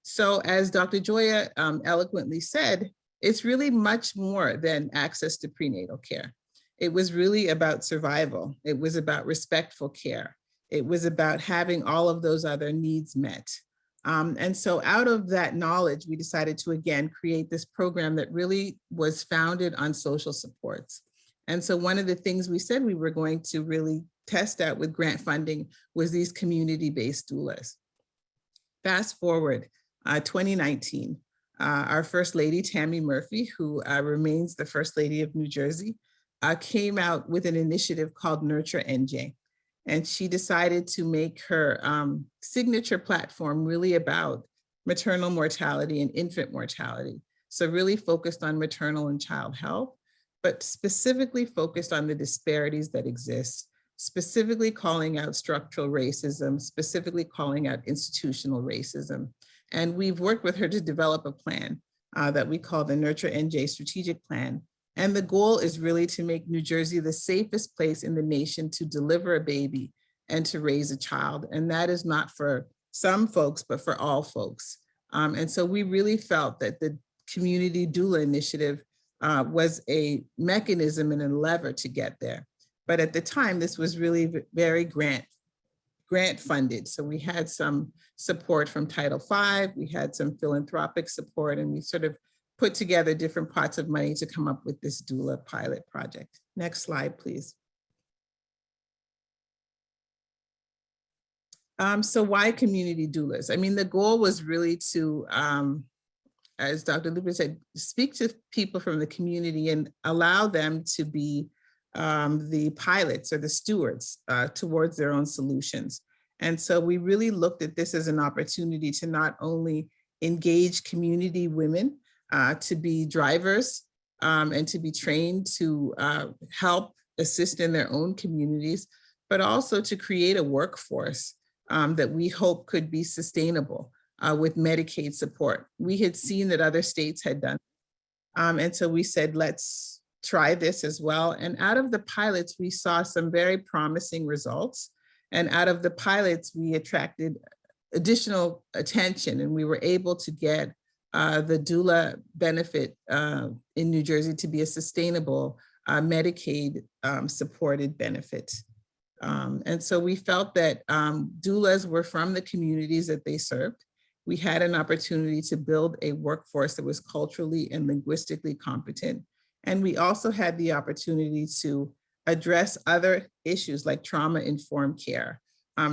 So as Dr. Joya eloquently said, it's really much more than access to prenatal care. It was really about survival. It was about respectful care. It was about having all of those other needs met. And so out of that knowledge, we decided to, again, create this program that really was founded on social supports. And so one of the things we said we were going to really test out with grant funding was these community-based doulas. Fast forward, 2019, our First Lady, Tammy Murphy, who remains the First Lady of New Jersey, came out with an initiative called Nurture NJ. And she decided to make her signature platform really about maternal mortality and infant mortality. So really focused on maternal and child health, but specifically focused on the disparities that exist, specifically calling out structural racism, specifically calling out institutional racism. And we've worked with her to develop a plan that we call the Nurture NJ Strategic Plan. And the goal is really to make New Jersey the safest place in the nation to deliver a baby and to raise a child. And that is not for some folks, but for all folks. And so we really felt that the Community Doula Initiative was a mechanism and a lever to get there. But at the time, this was really very grant funded. So we had some support from Title V, we had some philanthropic support, and we sort of put together different pots of money to come up with this doula pilot project. Next slide, please. So why community doulas? I mean, the goal was really to, as Dr. Luper said, speak to people from the community and allow them to be the pilots or the stewards towards their own solutions. And so we really looked at this as an opportunity to not only engage community women, to be drivers and to be trained to help assist in their own communities, but also to create a workforce that we hope could be sustainable with Medicaid support. We had seen that other states had done. And so we said, let's try this as well. And out of the pilots, we saw some very promising results. And out of the pilots, we attracted additional attention, and we were able to get the doula benefit in New Jersey to be a sustainable Medicaid supported benefit. And so we felt that doulas were from the communities that they served. We had an opportunity to build a workforce that was culturally and linguistically competent. And we also had the opportunity to address other issues like trauma-informed care,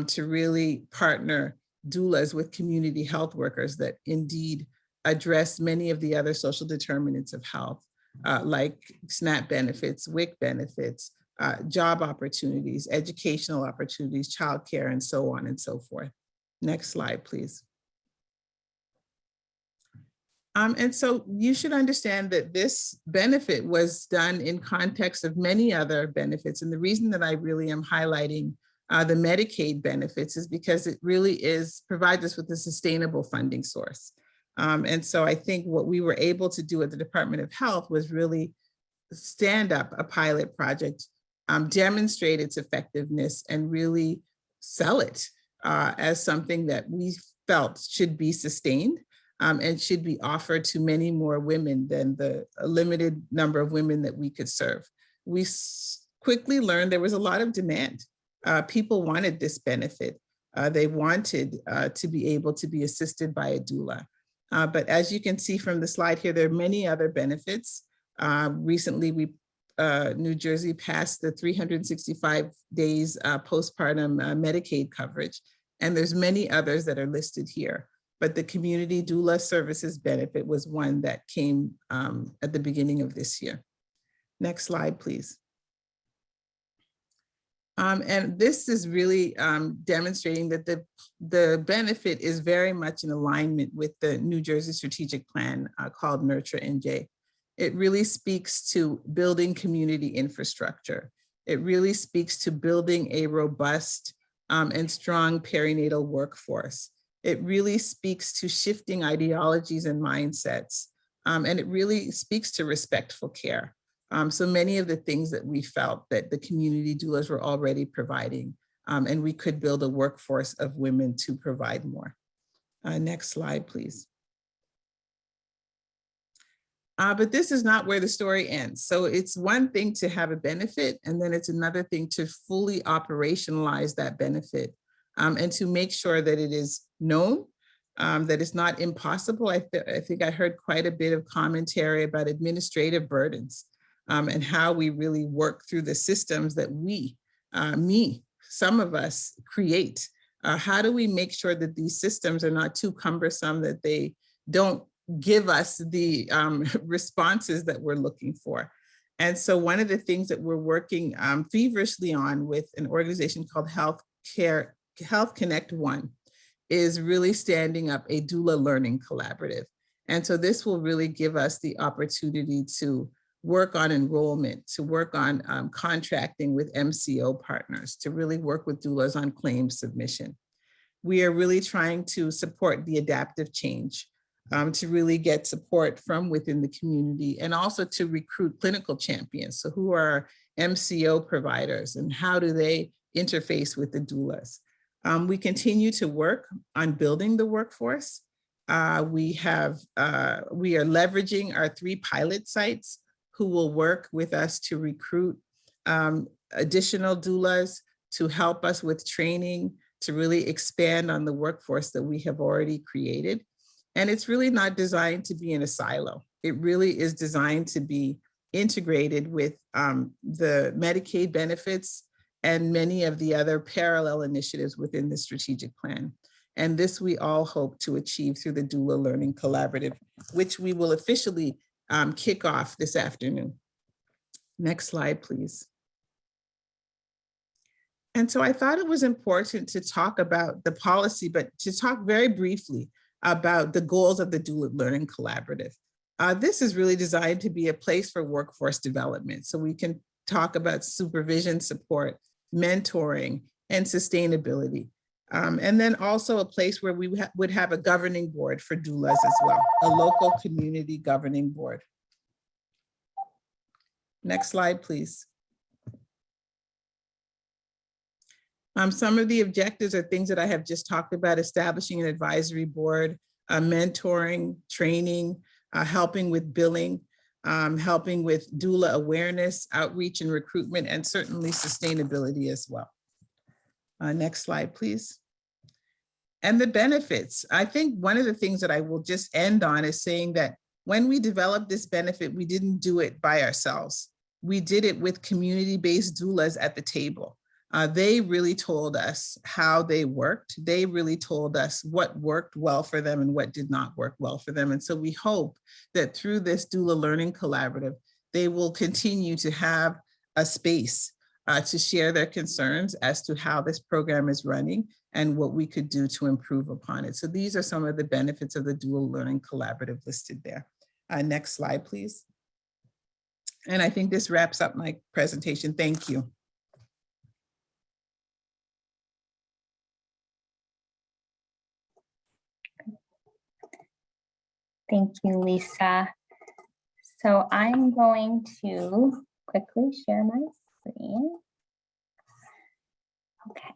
to really partner doulas with community health workers that indeed address many of the other social determinants of health, like SNAP benefits, WIC benefits, job opportunities, educational opportunities, childcare, and so on and so forth. Next slide, please. And so you should understand that this benefit was done in context of many other benefits. And the reason that I really am highlighting the Medicaid benefits is because it really provides us with a sustainable funding source. And so I think what we were able to do at the Department of Health was really stand up a pilot project, demonstrate its effectiveness, and really sell it as something that we felt should be sustained and should be offered to many more women than the limited number of women that we could serve. We quickly learned there was a lot of demand. People wanted this benefit. They wanted to be able to be assisted by a doula. But as you can see from the slide here, there are many other benefits. Recently, New Jersey passed the 365 days postpartum Medicaid coverage, and there's many others that are listed here. But the community doula services benefit was one that came at the beginning of this year. Next slide, please. And this is really demonstrating that the benefit is very much in alignment with the New Jersey strategic plan called Nurture NJ. It really speaks to building community infrastructure. It really speaks to building a robust and strong perinatal workforce. It really speaks to shifting ideologies and mindsets. And it really speaks to respectful care. So many of the things that we felt that the community doulas were already providing, and we could build a workforce of women to provide more. Next slide, please. But this is not where the story ends. So it's one thing to have a benefit, and then it's another thing to fully operationalize that benefit and to make sure that it is known, that it's not impossible. I think I heard quite a bit of commentary about administrative burdens and how we really work through the systems that some of us create. How do we make sure that these systems are not too cumbersome, that they don't give us the responses that we're looking for? And so one of the things that we're working feverishly on with an organization called Health Connect One is really standing up a doula learning collaborative. And so this will really give us the opportunity to work on enrollment, to work on contracting with MCO partners, to really work with doulas on claim submission. We are really trying to support the adaptive change, to really get support from within the community, and also to recruit clinical champions. So who are MCO providers and how do they interface with the doulas? We continue to work on building the workforce. We are leveraging our 3 pilot sites who will work with us to recruit additional doulas, to help us with training, to really expand on the workforce that we have already created. And it's really not designed to be in a silo. It really is designed to be integrated with the Medicaid benefits and many of the other parallel initiatives within the strategic plan. And this we all hope to achieve through the Doula Learning Collaborative, which we will officially kick off this afternoon. Next slide, please. And so I thought it was important to talk about the policy, but to talk very briefly about the goals of the Doula Learning Collaborative. This is really designed to be a place for workforce development. So we can talk about supervision, support, mentoring, and sustainability. And then also a place where we would have a governing board for doulas as well, a local community governing board. Next slide, please. Some of the objectives are things that I have just talked about: establishing an advisory board, mentoring, training, helping with billing, helping with doula awareness, outreach and recruitment, and certainly sustainability as well. Next slide, please. And the benefits. I think one of the things that I will just end on is saying that when we developed this benefit, we didn't do it by ourselves. We did it with community-based doulas at the table. They really told us how they worked. They really told us what worked well for them and what did not work well for them. And so we hope that through this Doula Learning Collaborative, they will continue to have a space to share their concerns as to how this program is running and what we could do to improve upon it. So these are some of the benefits of the Doula Learning Collaborative listed there. Next slide, please. And I think this wraps up my presentation. Thank you. Thank you, Lisa. So I'm going to quickly share my screen. Okay.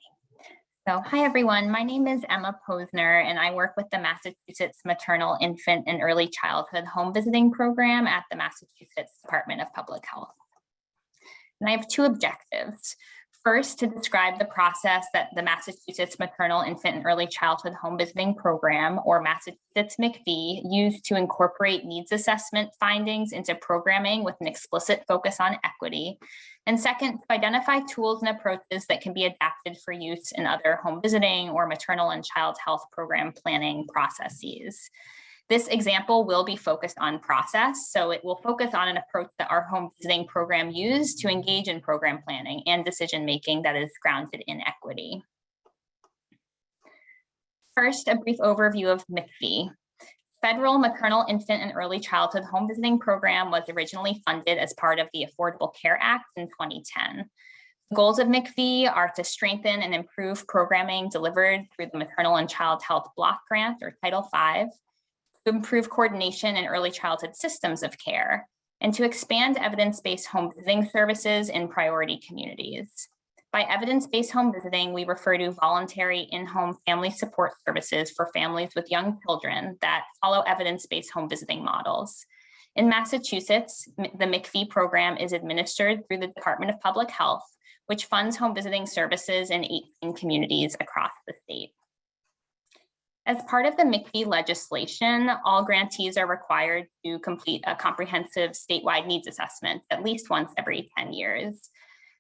So hi, everyone. My name is Emma Posner, and I work with the Massachusetts Maternal, Infant, and Early Childhood Home Visiting Program at the Massachusetts Department of Public Health. And I have 2 objectives. First, to describe the process that the Massachusetts Maternal, Infant, and Early Childhood Home Visiting Program, or Massachusetts MICV, used to incorporate needs assessment findings into programming with an explicit focus on equity. And second, to identify tools and approaches that can be adapted for use in other home visiting or maternal and child health program planning processes. This example will be focused on process, so it will focus on an approach that our home visiting program used to engage in program planning and decision-making that is grounded in equity. First, a brief overview of MCV. Federal Maternal, Infant, and Early Childhood Home Visiting Program was originally funded as part of the Affordable Care Act in 2010. The goals of MCV are to strengthen and improve programming delivered through the Maternal and Child Health Block Grant, or Title V, to improve coordination in early childhood systems of care, and to expand evidence-based home visiting services in priority communities. By evidence-based home visiting, we refer to voluntary in-home family support services for families with young children that follow evidence-based home visiting models. In Massachusetts, the MCV program is administered through the Department of Public Health, which funds home visiting services in 18 communities across the state. As part of the MCV legislation, all grantees are required to complete a comprehensive statewide needs assessment at least once every 10 years.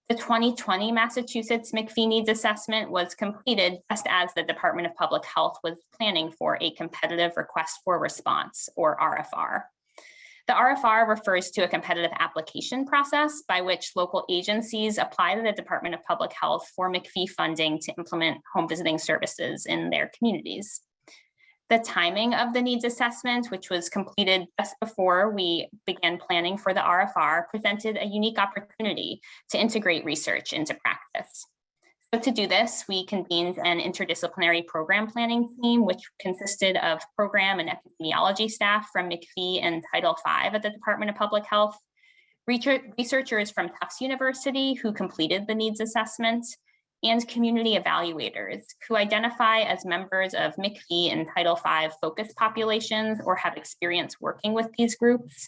The 2020 Massachusetts MCV needs assessment was completed just as the Department of Public Health was planning for a competitive request for response, or RFR. The RFR refers to a competitive application process by which local agencies apply to the Department of Public Health for MCV funding to implement home visiting services in their communities. The timing of the needs assessment, which was completed just before we began planning for the RFR, presented a unique opportunity to integrate research into practice. So to do this, we convened an interdisciplinary program planning team, which consisted of program and epidemiology staff from MCV and Title V at the Department of Public Health, researchers from Tufts University who completed the needs assessment, and community evaluators who identify as members of MCV and Title V focus populations or have experience working with these groups.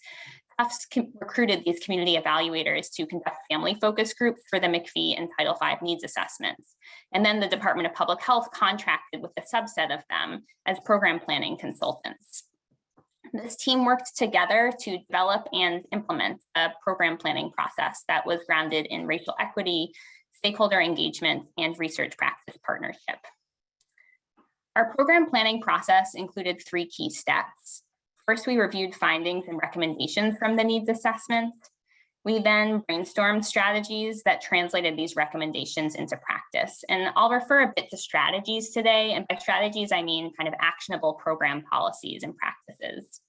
Tufts recruited these community evaluators to conduct family focus groups for the MCV and Title V needs assessments. And then the Department of Public Health contracted with a subset of them as program planning consultants. This team worked together to develop and implement a program planning process that was grounded in racial equity, stakeholder engagement, and research practice partnership. Our program planning process included 3 key steps. First, we reviewed findings and recommendations from the needs assessment. We then brainstormed strategies that translated these recommendations into practice. And I'll refer a bit to strategies today. And by strategies, I mean kind of actionable program policies and practices.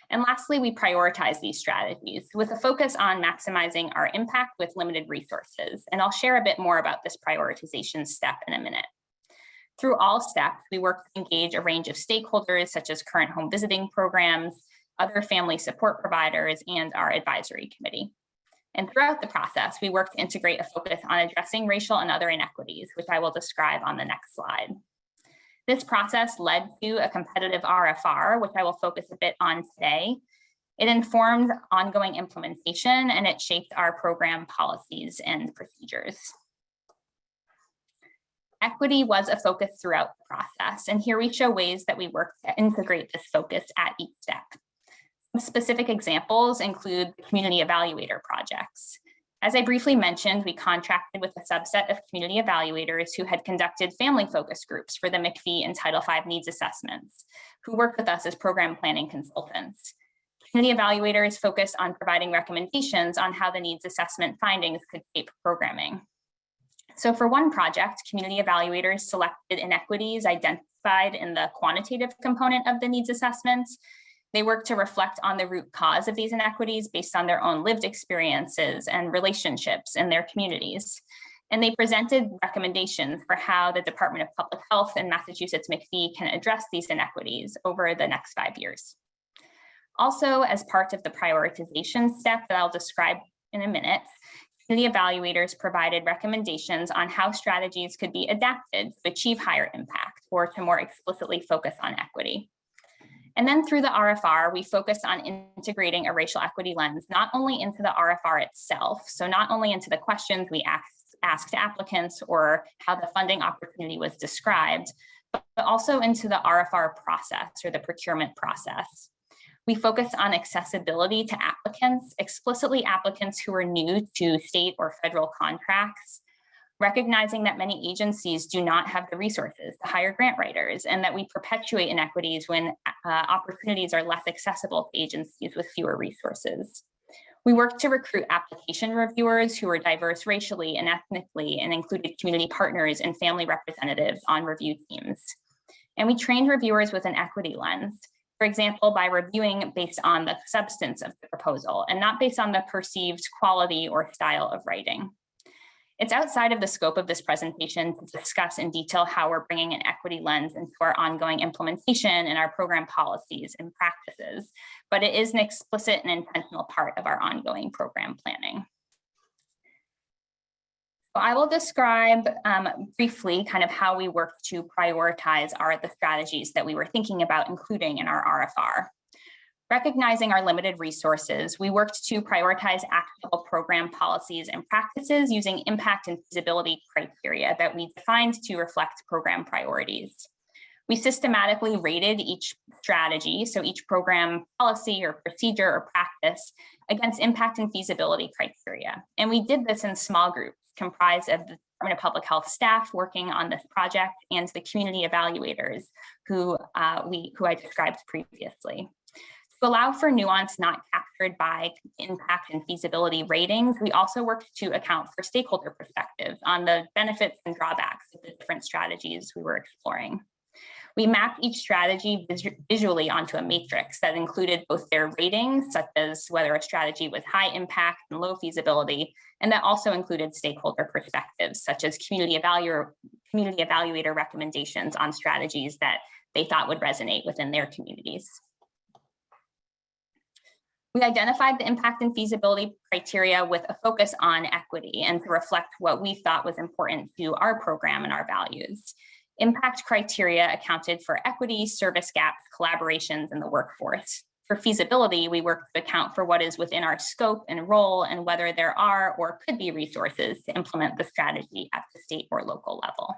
And lastly, we prioritize these strategies with a focus on maximizing our impact with limited resources. And I'll share a bit more about this prioritization step in a minute. Through all steps, we work to engage a range of stakeholders such as current home visiting programs, other family support providers, and our advisory committee. And throughout the process, we work to integrate a focus on addressing racial and other inequities, which I will describe on the next slide. This process led to a competitive RFR, which I will focus a bit on today. It informed ongoing implementation and it shaped our program policies and procedures. Equity was a focus throughout the process, and here we show ways that we work to integrate this focus at each step. Some specific examples include community evaluator projects. As I briefly mentioned, we contracted with a subset of community evaluators who had conducted family focus groups for the MCV and Title V needs assessments, who worked with us as program planning consultants. Community evaluators focused on providing recommendations on how the needs assessment findings could shape programming. So for one project, community evaluators selected inequities identified in the quantitative component of the needs assessments. They work to reflect on the root cause of these inequities based on their own lived experiences and relationships in their communities. And they presented recommendations for how the Department of Public Health and Massachusetts MCV can address these inequities over the next 5 years. Also, as part of the prioritization step that I'll describe in a minute, community evaluators provided recommendations on how strategies could be adapted to achieve higher impact or to more explicitly focus on equity. And then through the RFR, we focused on integrating a racial equity lens, not only into the RFR itself, so not only into the questions we asked applicants or how the funding opportunity was described, but also into the RFR process or the procurement process. We focused on accessibility to applicants, explicitly applicants who are new to state or federal contracts, recognizing that many agencies do not have the resources to hire grant writers, and that we perpetuate inequities when opportunities are less accessible to agencies with fewer resources. We worked to recruit application reviewers who were diverse racially and ethnically and included community partners and family representatives on review teams. And we trained reviewers with an equity lens, for example, by reviewing based on the substance of the proposal and not based on the perceived quality or style of writing. It's outside of the scope of this presentation to discuss in detail how we're bringing an equity lens into our ongoing implementation and our program policies and practices, but it is an explicit and intentional part of our ongoing program planning. So I will describe briefly kind of how we work to prioritize the strategies that we were thinking about including in our RFR. Recognizing our limited resources, we worked to prioritize actionable program policies and practices using impact and feasibility criteria that we defined to reflect program priorities. We systematically rated each strategy, so each program policy or procedure or practice, against impact and feasibility criteria. And we did this in small groups comprised of the Department of Public Health staff working on this project and the community evaluators who I described previously. To allow for nuance not captured by impact and feasibility ratings, we also worked to account for stakeholder perspectives on the benefits and drawbacks of the different strategies we were exploring. We mapped each strategy visually onto a matrix that included both their ratings, such as whether a strategy was high impact and low feasibility, and that also included stakeholder perspectives, such as community evaluator recommendations on strategies that they thought would resonate within their communities. We identified the impact and feasibility criteria with a focus on equity and to reflect what we thought was important to our program and our values. Impact criteria accounted for equity, service gaps, collaborations, and the workforce. For feasibility, we worked to account for what is within our scope and role and whether there are or could be resources to implement the strategy at the state or local level.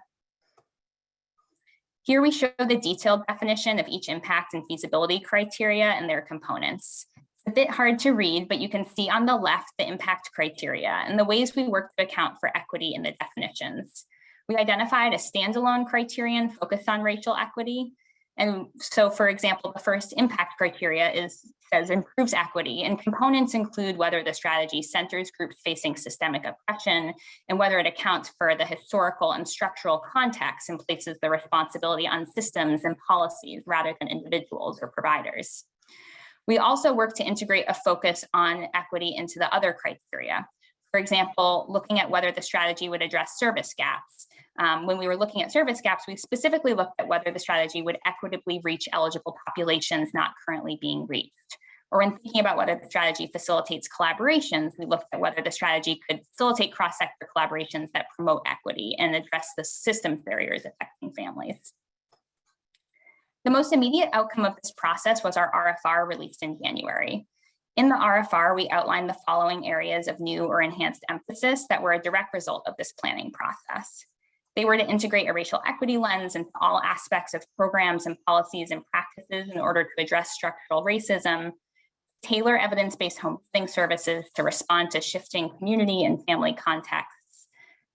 Here we show the detailed definition of each impact and feasibility criteria and their components. It's a bit hard to read, but you can see on the left the impact criteria and the ways we work to account for equity in the definitions. We identified a standalone criterion focused on racial equity. And so, for example, the first impact criteria says improves equity, and components include whether the strategy centers groups facing systemic oppression and whether it accounts for the historical and structural context and places the responsibility on systems and policies rather than individuals or providers. We also work to integrate a focus on equity into the other criteria. For example, looking at whether the strategy would address service gaps. When we were looking at service gaps, we specifically looked at whether the strategy would equitably reach eligible populations not currently being reached. Or when thinking about whether the strategy facilitates collaborations, we looked at whether the strategy could facilitate cross-sector collaborations that promote equity and address the systems barriers affecting families. The most immediate outcome of this process was our RFR released in January. In the RFR, we outlined the following areas of new or enhanced emphasis that were a direct result of this planning process. They were to integrate a racial equity lens into all aspects of programs and policies and practices in order to address structural racism, tailor evidence-based home visiting services to respond to shifting community and family contexts,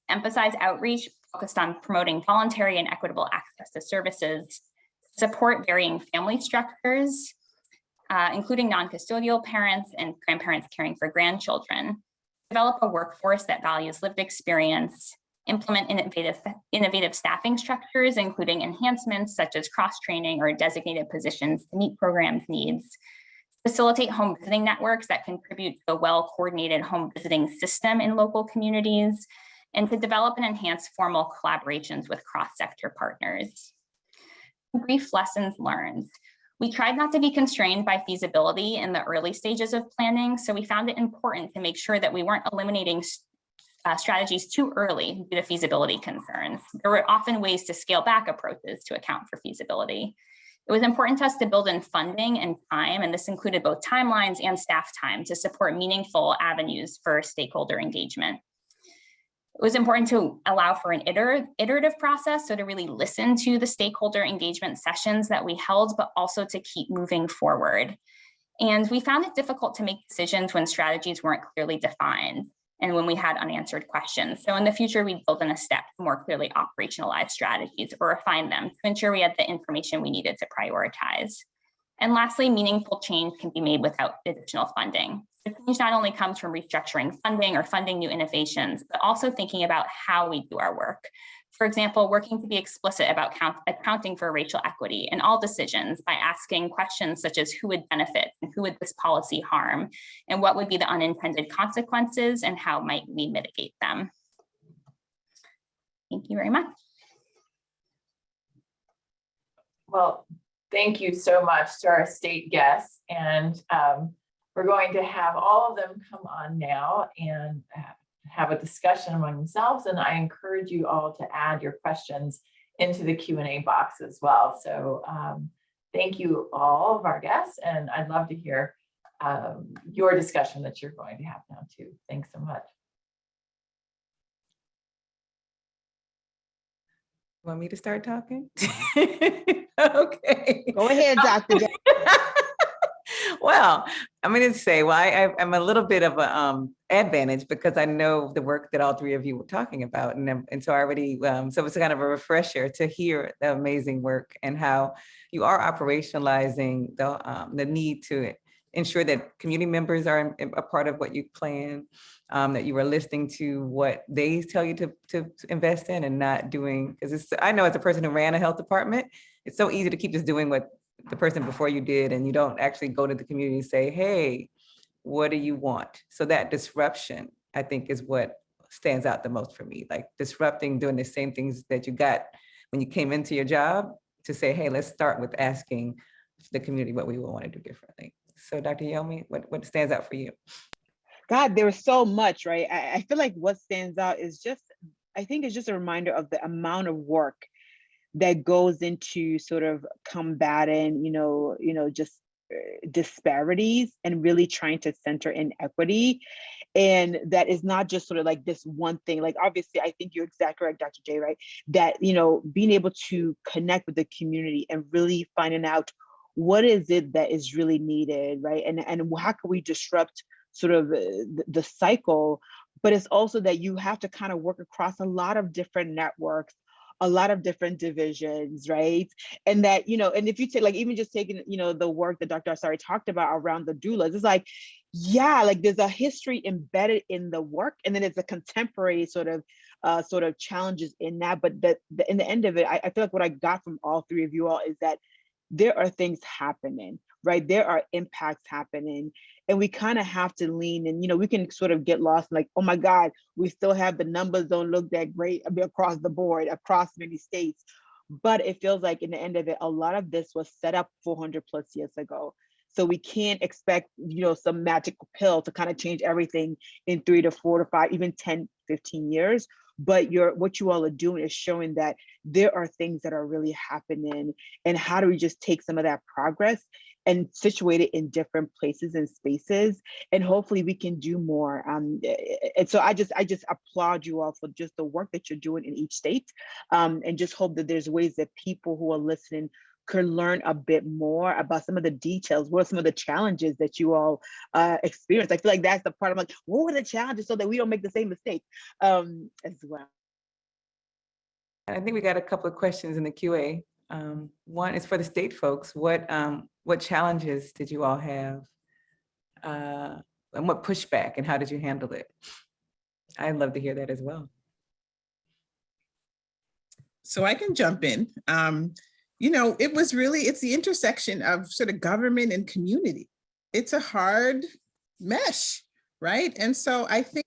emphasize outreach focused on promoting voluntary and equitable access to services, support varying family structures, including non-custodial parents and grandparents caring for grandchildren, develop a workforce that values lived experience, implement innovative staffing structures, including enhancements such as cross-training or designated positions to meet programs' needs, facilitate home visiting networks that contribute to a well-coordinated home visiting system in local communities, and to develop and enhance formal collaborations with cross-sector partners. Brief lessons learned. We tried not to be constrained by feasibility in the early stages of planning, so we found it important to make sure that we weren't eliminating strategies too early due to feasibility concerns. There were often ways to scale back approaches to account for feasibility. It was important to us to build in funding and time, and this included both timelines and staff time to support meaningful avenues for stakeholder engagement. It was important to allow for an iterative process, so to really listen to the stakeholder engagement sessions that we held, but also to keep moving forward. And we found it difficult to make decisions when strategies weren't clearly defined. and when we had unanswered questions. So in the future, we build in a step to more clearly operationalize strategies or refine them to ensure we had the information we needed to prioritize. And lastly, meaningful change can be made without additional funding. So change not only comes from restructuring funding or funding new innovations, but also thinking about how we do our work. For example, working to be explicit about accounting for racial equity in all decisions by asking questions such as who would benefit and who would this policy harm, and what would be the unintended consequences and how might we mitigate them. Thank you very much. Well, thank you so much to our state guests. And we're going to have all of them come on now and have a discussion among themselves. And I encourage you all to add your questions into the Q&A box as well. So thank you all of our guests. And I'd love to hear your discussion that you're going to have now too. Thanks so much. Want me to start talking? Okay. Go ahead, Dr. J. Well, I'm going to say, well, I'm a little bit of an advantage because I know the work that all three of you were talking about. And so I already, so it's kind of a refresher to hear the amazing work and how you are operationalizing the need to ensure that community members are a part of what you plan, that you are listening to what they tell you to invest in and not doing, because I know as a person who ran a health department, it's so easy to keep just doing what the person before you did, and you don't actually go to the community and say, hey, what do you want? So that disruption, I think, is what stands out the most for me, like disrupting, doing the same things that you got when you came into your job to say, hey, let's start with asking the community what we will want to do differently. So Dr. Yomi, what stands out for you? God, there was so much, right? I feel like what stands out is just, I think it's just a reminder of the amount of work that goes into sort of combating, just disparities and really trying to center in equity. And that is not just sort of like this one thing. Like, obviously, I think you're exactly right, Dr. J, right? That, being able to connect with the community and really finding out what is it that is really needed, right? And how can we disrupt sort of the cycle? But it's also that you have to kind of work across a lot of different networks, a lot of different divisions, right? And that, and if you take, like, even just taking, the work that Dr. Asari talked about around the doulas, it's like, yeah, like there's a history embedded in the work, and then it's a contemporary sort of challenges in that. But in the end of it, I feel like what I got from all three of you all is that there are things happening, right? There are impacts happening, and we kind of have to lean in. We can sort of get lost in like, oh my God, we still have the numbers don't look that great across the board, across many states. But it feels like in the end of it, a lot of this was set up 400 plus years ago. So we can't expect, some magical pill to kind of change everything in 3 to 4 to 5, even 10, 15 years. But what you all are doing is showing that there are things that are really happening, and how do we just take some of that progress and situate it in different places and spaces, and hopefully we can do more. And so I just applaud you all for just the work that you're doing in each state, and just hope that there's ways that people who are listening could learn a bit more about some of the details. What are some of the challenges that you all experience? I feel like that's the part of like, what were the challenges so that we don't make the same mistake as well. I think we got a couple of questions in the QA. One is for the state folks. What challenges did you all have? And what pushback, and how did you handle it? I'd love to hear that as well. So I can jump in. It's the intersection of sort of government and community. It's a hard mesh, right? And so I think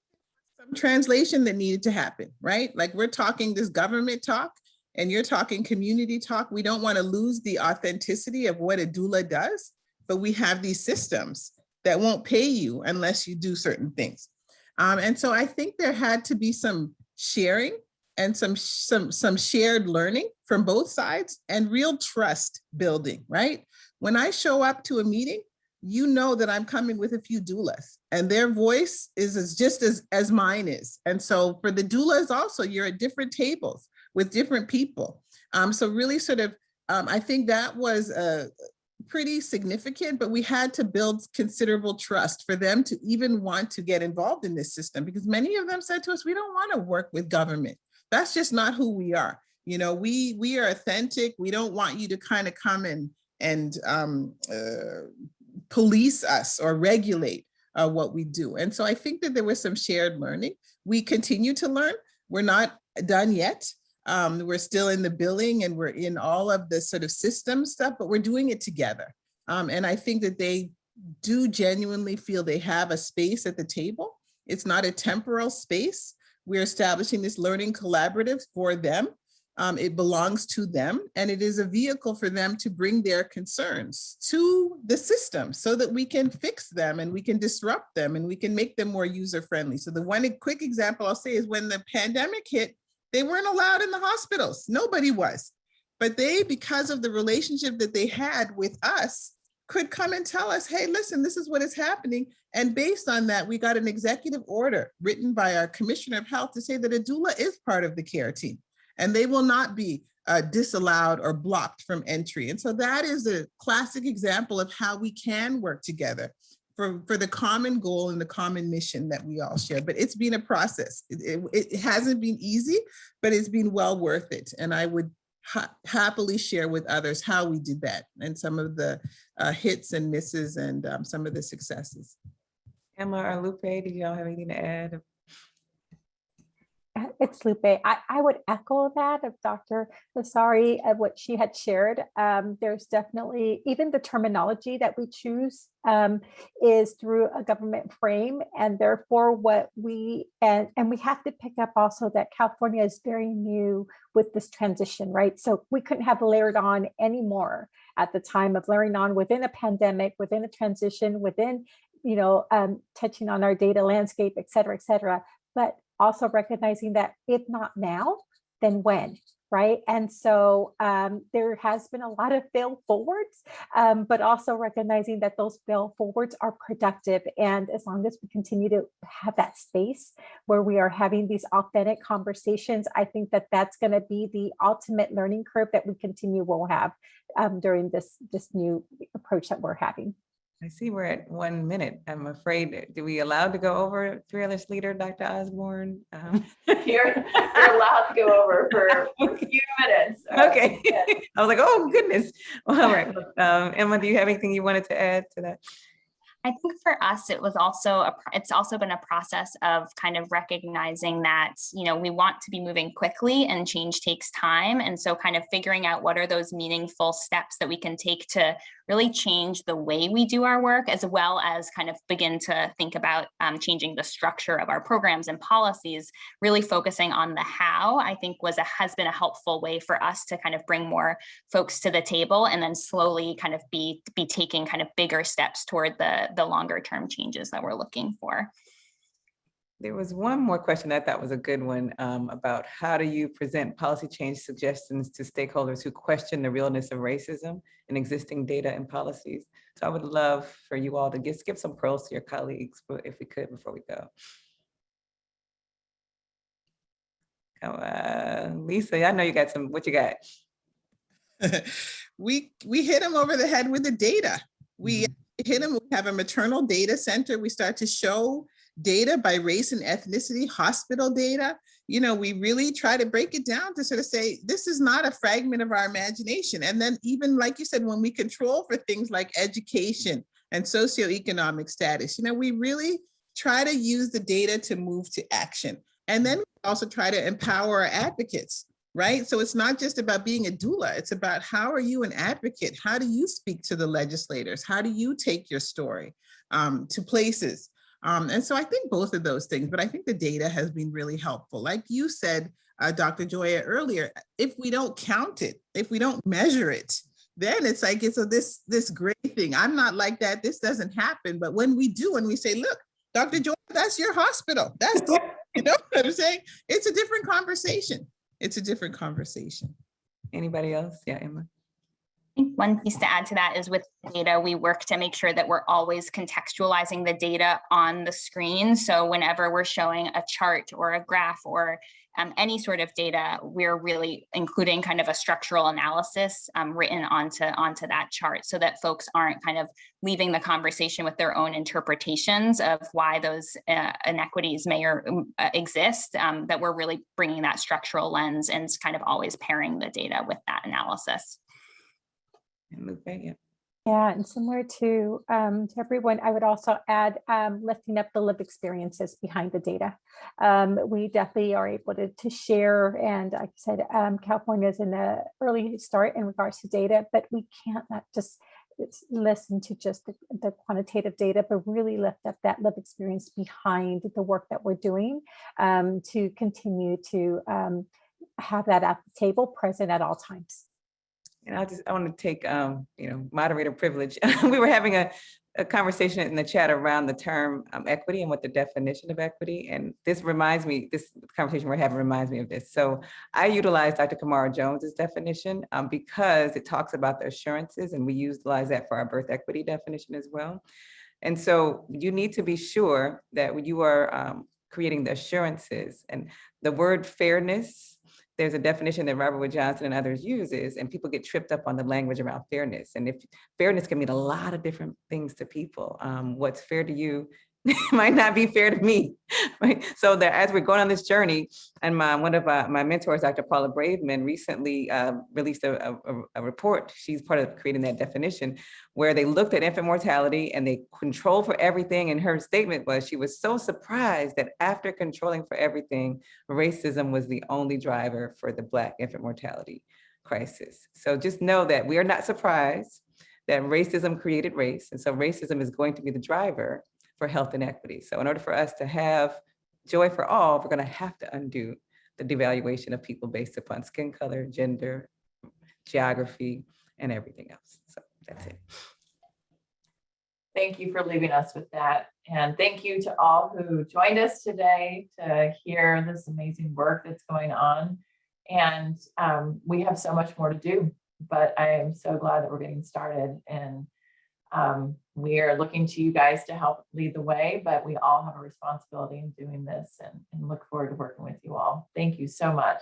some translation that needed to happen, right? Like, we're talking this government talk and you're talking community talk. We don't want to lose the authenticity of what a doula does, but we have these systems that won't pay you unless you do certain things. And so I think there had to be some sharing and some shared learning from both sides, and real trust building, right? When I show up to a meeting, you know that I'm coming with a few doulas, and their voice is just as mine is. And so for the doulas also, you're at different tables with different people. So really sort of, I think that was pretty significant, but we had to build considerable trust for them to even want to get involved in this system, because many of them said to us, we don't want to work with government. That's just not who we are. You know, we are authentic. We don't want you to kind of come and police us or regulate what we do. And so I think that there was some shared learning. We continue to learn. We're not done yet. We're still in the billing and we're in all of the sort of system stuff, but we're doing it together. And I think that they do genuinely feel they have a space at the table. It's not a temporal space. We're establishing this learning collaborative for them. It belongs to them, and it is a vehicle for them to bring their concerns to the system so that we can fix them and we can disrupt them and we can make them more user-friendly. So the one quick example I'll say is when the pandemic hit, they weren't allowed in the hospitals. Nobody was. But they, because of the relationship that they had with us, could come and tell us, hey, listen, this is what is happening. And based on that, we got an executive order written by our Commissioner of Health to say that a doula is part of the care team, and they will not be disallowed or blocked from entry. And so that is a classic example of how we can work together for the common goal and the common mission that we all share. But it's been a process. It hasn't been easy, but it's been well worth it. And I would happily share with others how we did that and some of the hits and misses and some of the successes. Emma or Lupe, did y'all have anything to add? It's Lupe. I would echo that of Dr. Lasari, of what she had shared. There's definitely, even the terminology that we choose is through a government frame, and therefore what we have to pick up also that California is very new with this transition, right? So we couldn't have layered on anymore at the time of layering on within a pandemic, within a transition, within, touching on our data landscape, et cetera, but also recognizing that if not now, then when, right? And so there has been a lot of fail forwards, but also recognizing that those fail forwards are productive. And as long as we continue to have that space where we are having these authentic conversations, I think that that's going to be the ultimate learning curve that we will have during this new approach that we're having. I see we're at 1 minute. I'm afraid, do we allowed to go over Fearless Leader, Dr. Osborne? You're allowed to go over for a few minutes. Okay. I was like, oh goodness. Well, all right. Emma, do you have anything you wanted to add to that? I think for us, it's also been a process of kind of recognizing that, we want to be moving quickly and change takes time. And so kind of figuring out what are those meaningful steps that we can take to really change the way we do our work, as well as kind of begin to think about changing the structure of our programs and policies. Really focusing on the how, I think has been a helpful way for us to kind of bring more folks to the table, and then slowly kind of be taking kind of bigger steps toward the longer term changes that we're looking for. There was one more question I thought was a good one about how do you present policy change suggestions to stakeholders who question the realness of racism in existing data and policies. So I would love for you all to give some pearls to your colleagues, if we could, before we go. Lisa, I know you got what you got? We hit them over the head with the data. We hit them, we have a maternal data center. We start to show data by race and ethnicity, hospital data. We really try to break it down to sort of say, this is not a fragment of our imagination. And then even like you said, when we control for things like education and socioeconomic status, we really try to use the data to move to action. And then we also try to empower our advocates, right? So it's not just about being a doula, it's about how are you an advocate? How do you speak to the legislators? How do you take your story to places? And so I think both of those things, but I think the data has been really helpful. Like you said, Dr. Joya earlier, if we don't count it, if we don't measure it, then it's like, it's this great thing. I'm not like that, this doesn't happen. But when we do, and we say, look, Dr. Joya, that's your hospital. That's, you know what I'm saying? It's a different conversation. It's a different conversation. Anybody else? Yeah, Emma. I think one piece to add to that is with data, we work to make sure that we're always contextualizing the data on the screen. So whenever we're showing a chart or a graph or any sort of data, we're really including kind of a structural analysis written onto that chart so that folks aren't kind of leaving the conversation with their own interpretations of why those inequities may or exist, that we're really bringing that structural lens and kind of always pairing the data with that analysis. Yeah, and similar to everyone, I would also add lifting up the lived experiences behind the data. We definitely are able to share, and like I said, California is in the early start in regards to data, but we can't not just listen to just the quantitative data, but really lift up that lived experience behind the work that we're doing to continue to have that at the table present at all times. And I want to take, moderator privilege. We were having a conversation in the chat around the term equity and what the definition of equity. And this conversation we're having reminds me of this. So I utilized Dr. Kamara Jones's definition because it talks about the assurances, and we utilize that for our birth equity definition as well. And so you need to be sure that when you are creating the assurances, and the word fairness, there's a definition that Robert Wood Johnson and others uses, and people get tripped up on the language around fairness. And if fairness can mean a lot of different things to people, what's fair to you might not be fair to me, right? So that as we're going on this journey, and one of my mentors, Dr. Paula Braveman, recently released a report. She's part of creating that definition, where they looked at infant mortality and they control for everything. And her statement was she was so surprised that after controlling for everything, racism was the only driver for the Black infant mortality crisis. So just know that we are not surprised that racism created race. And so racism is going to be the driver for health inequity. So in order for us to have joy for all, we're going to have to undo the devaluation of people based upon skin color, gender, geography, and everything else. So that's it. Thank you for leaving us with that. And thank you to all who joined us today to hear this amazing work that's going on. And we have so much more to do, but I am so glad that we're getting started. And we are looking to you guys to help lead the way, but we all have a responsibility in doing this, and look forward to working with you all. Thank you so much.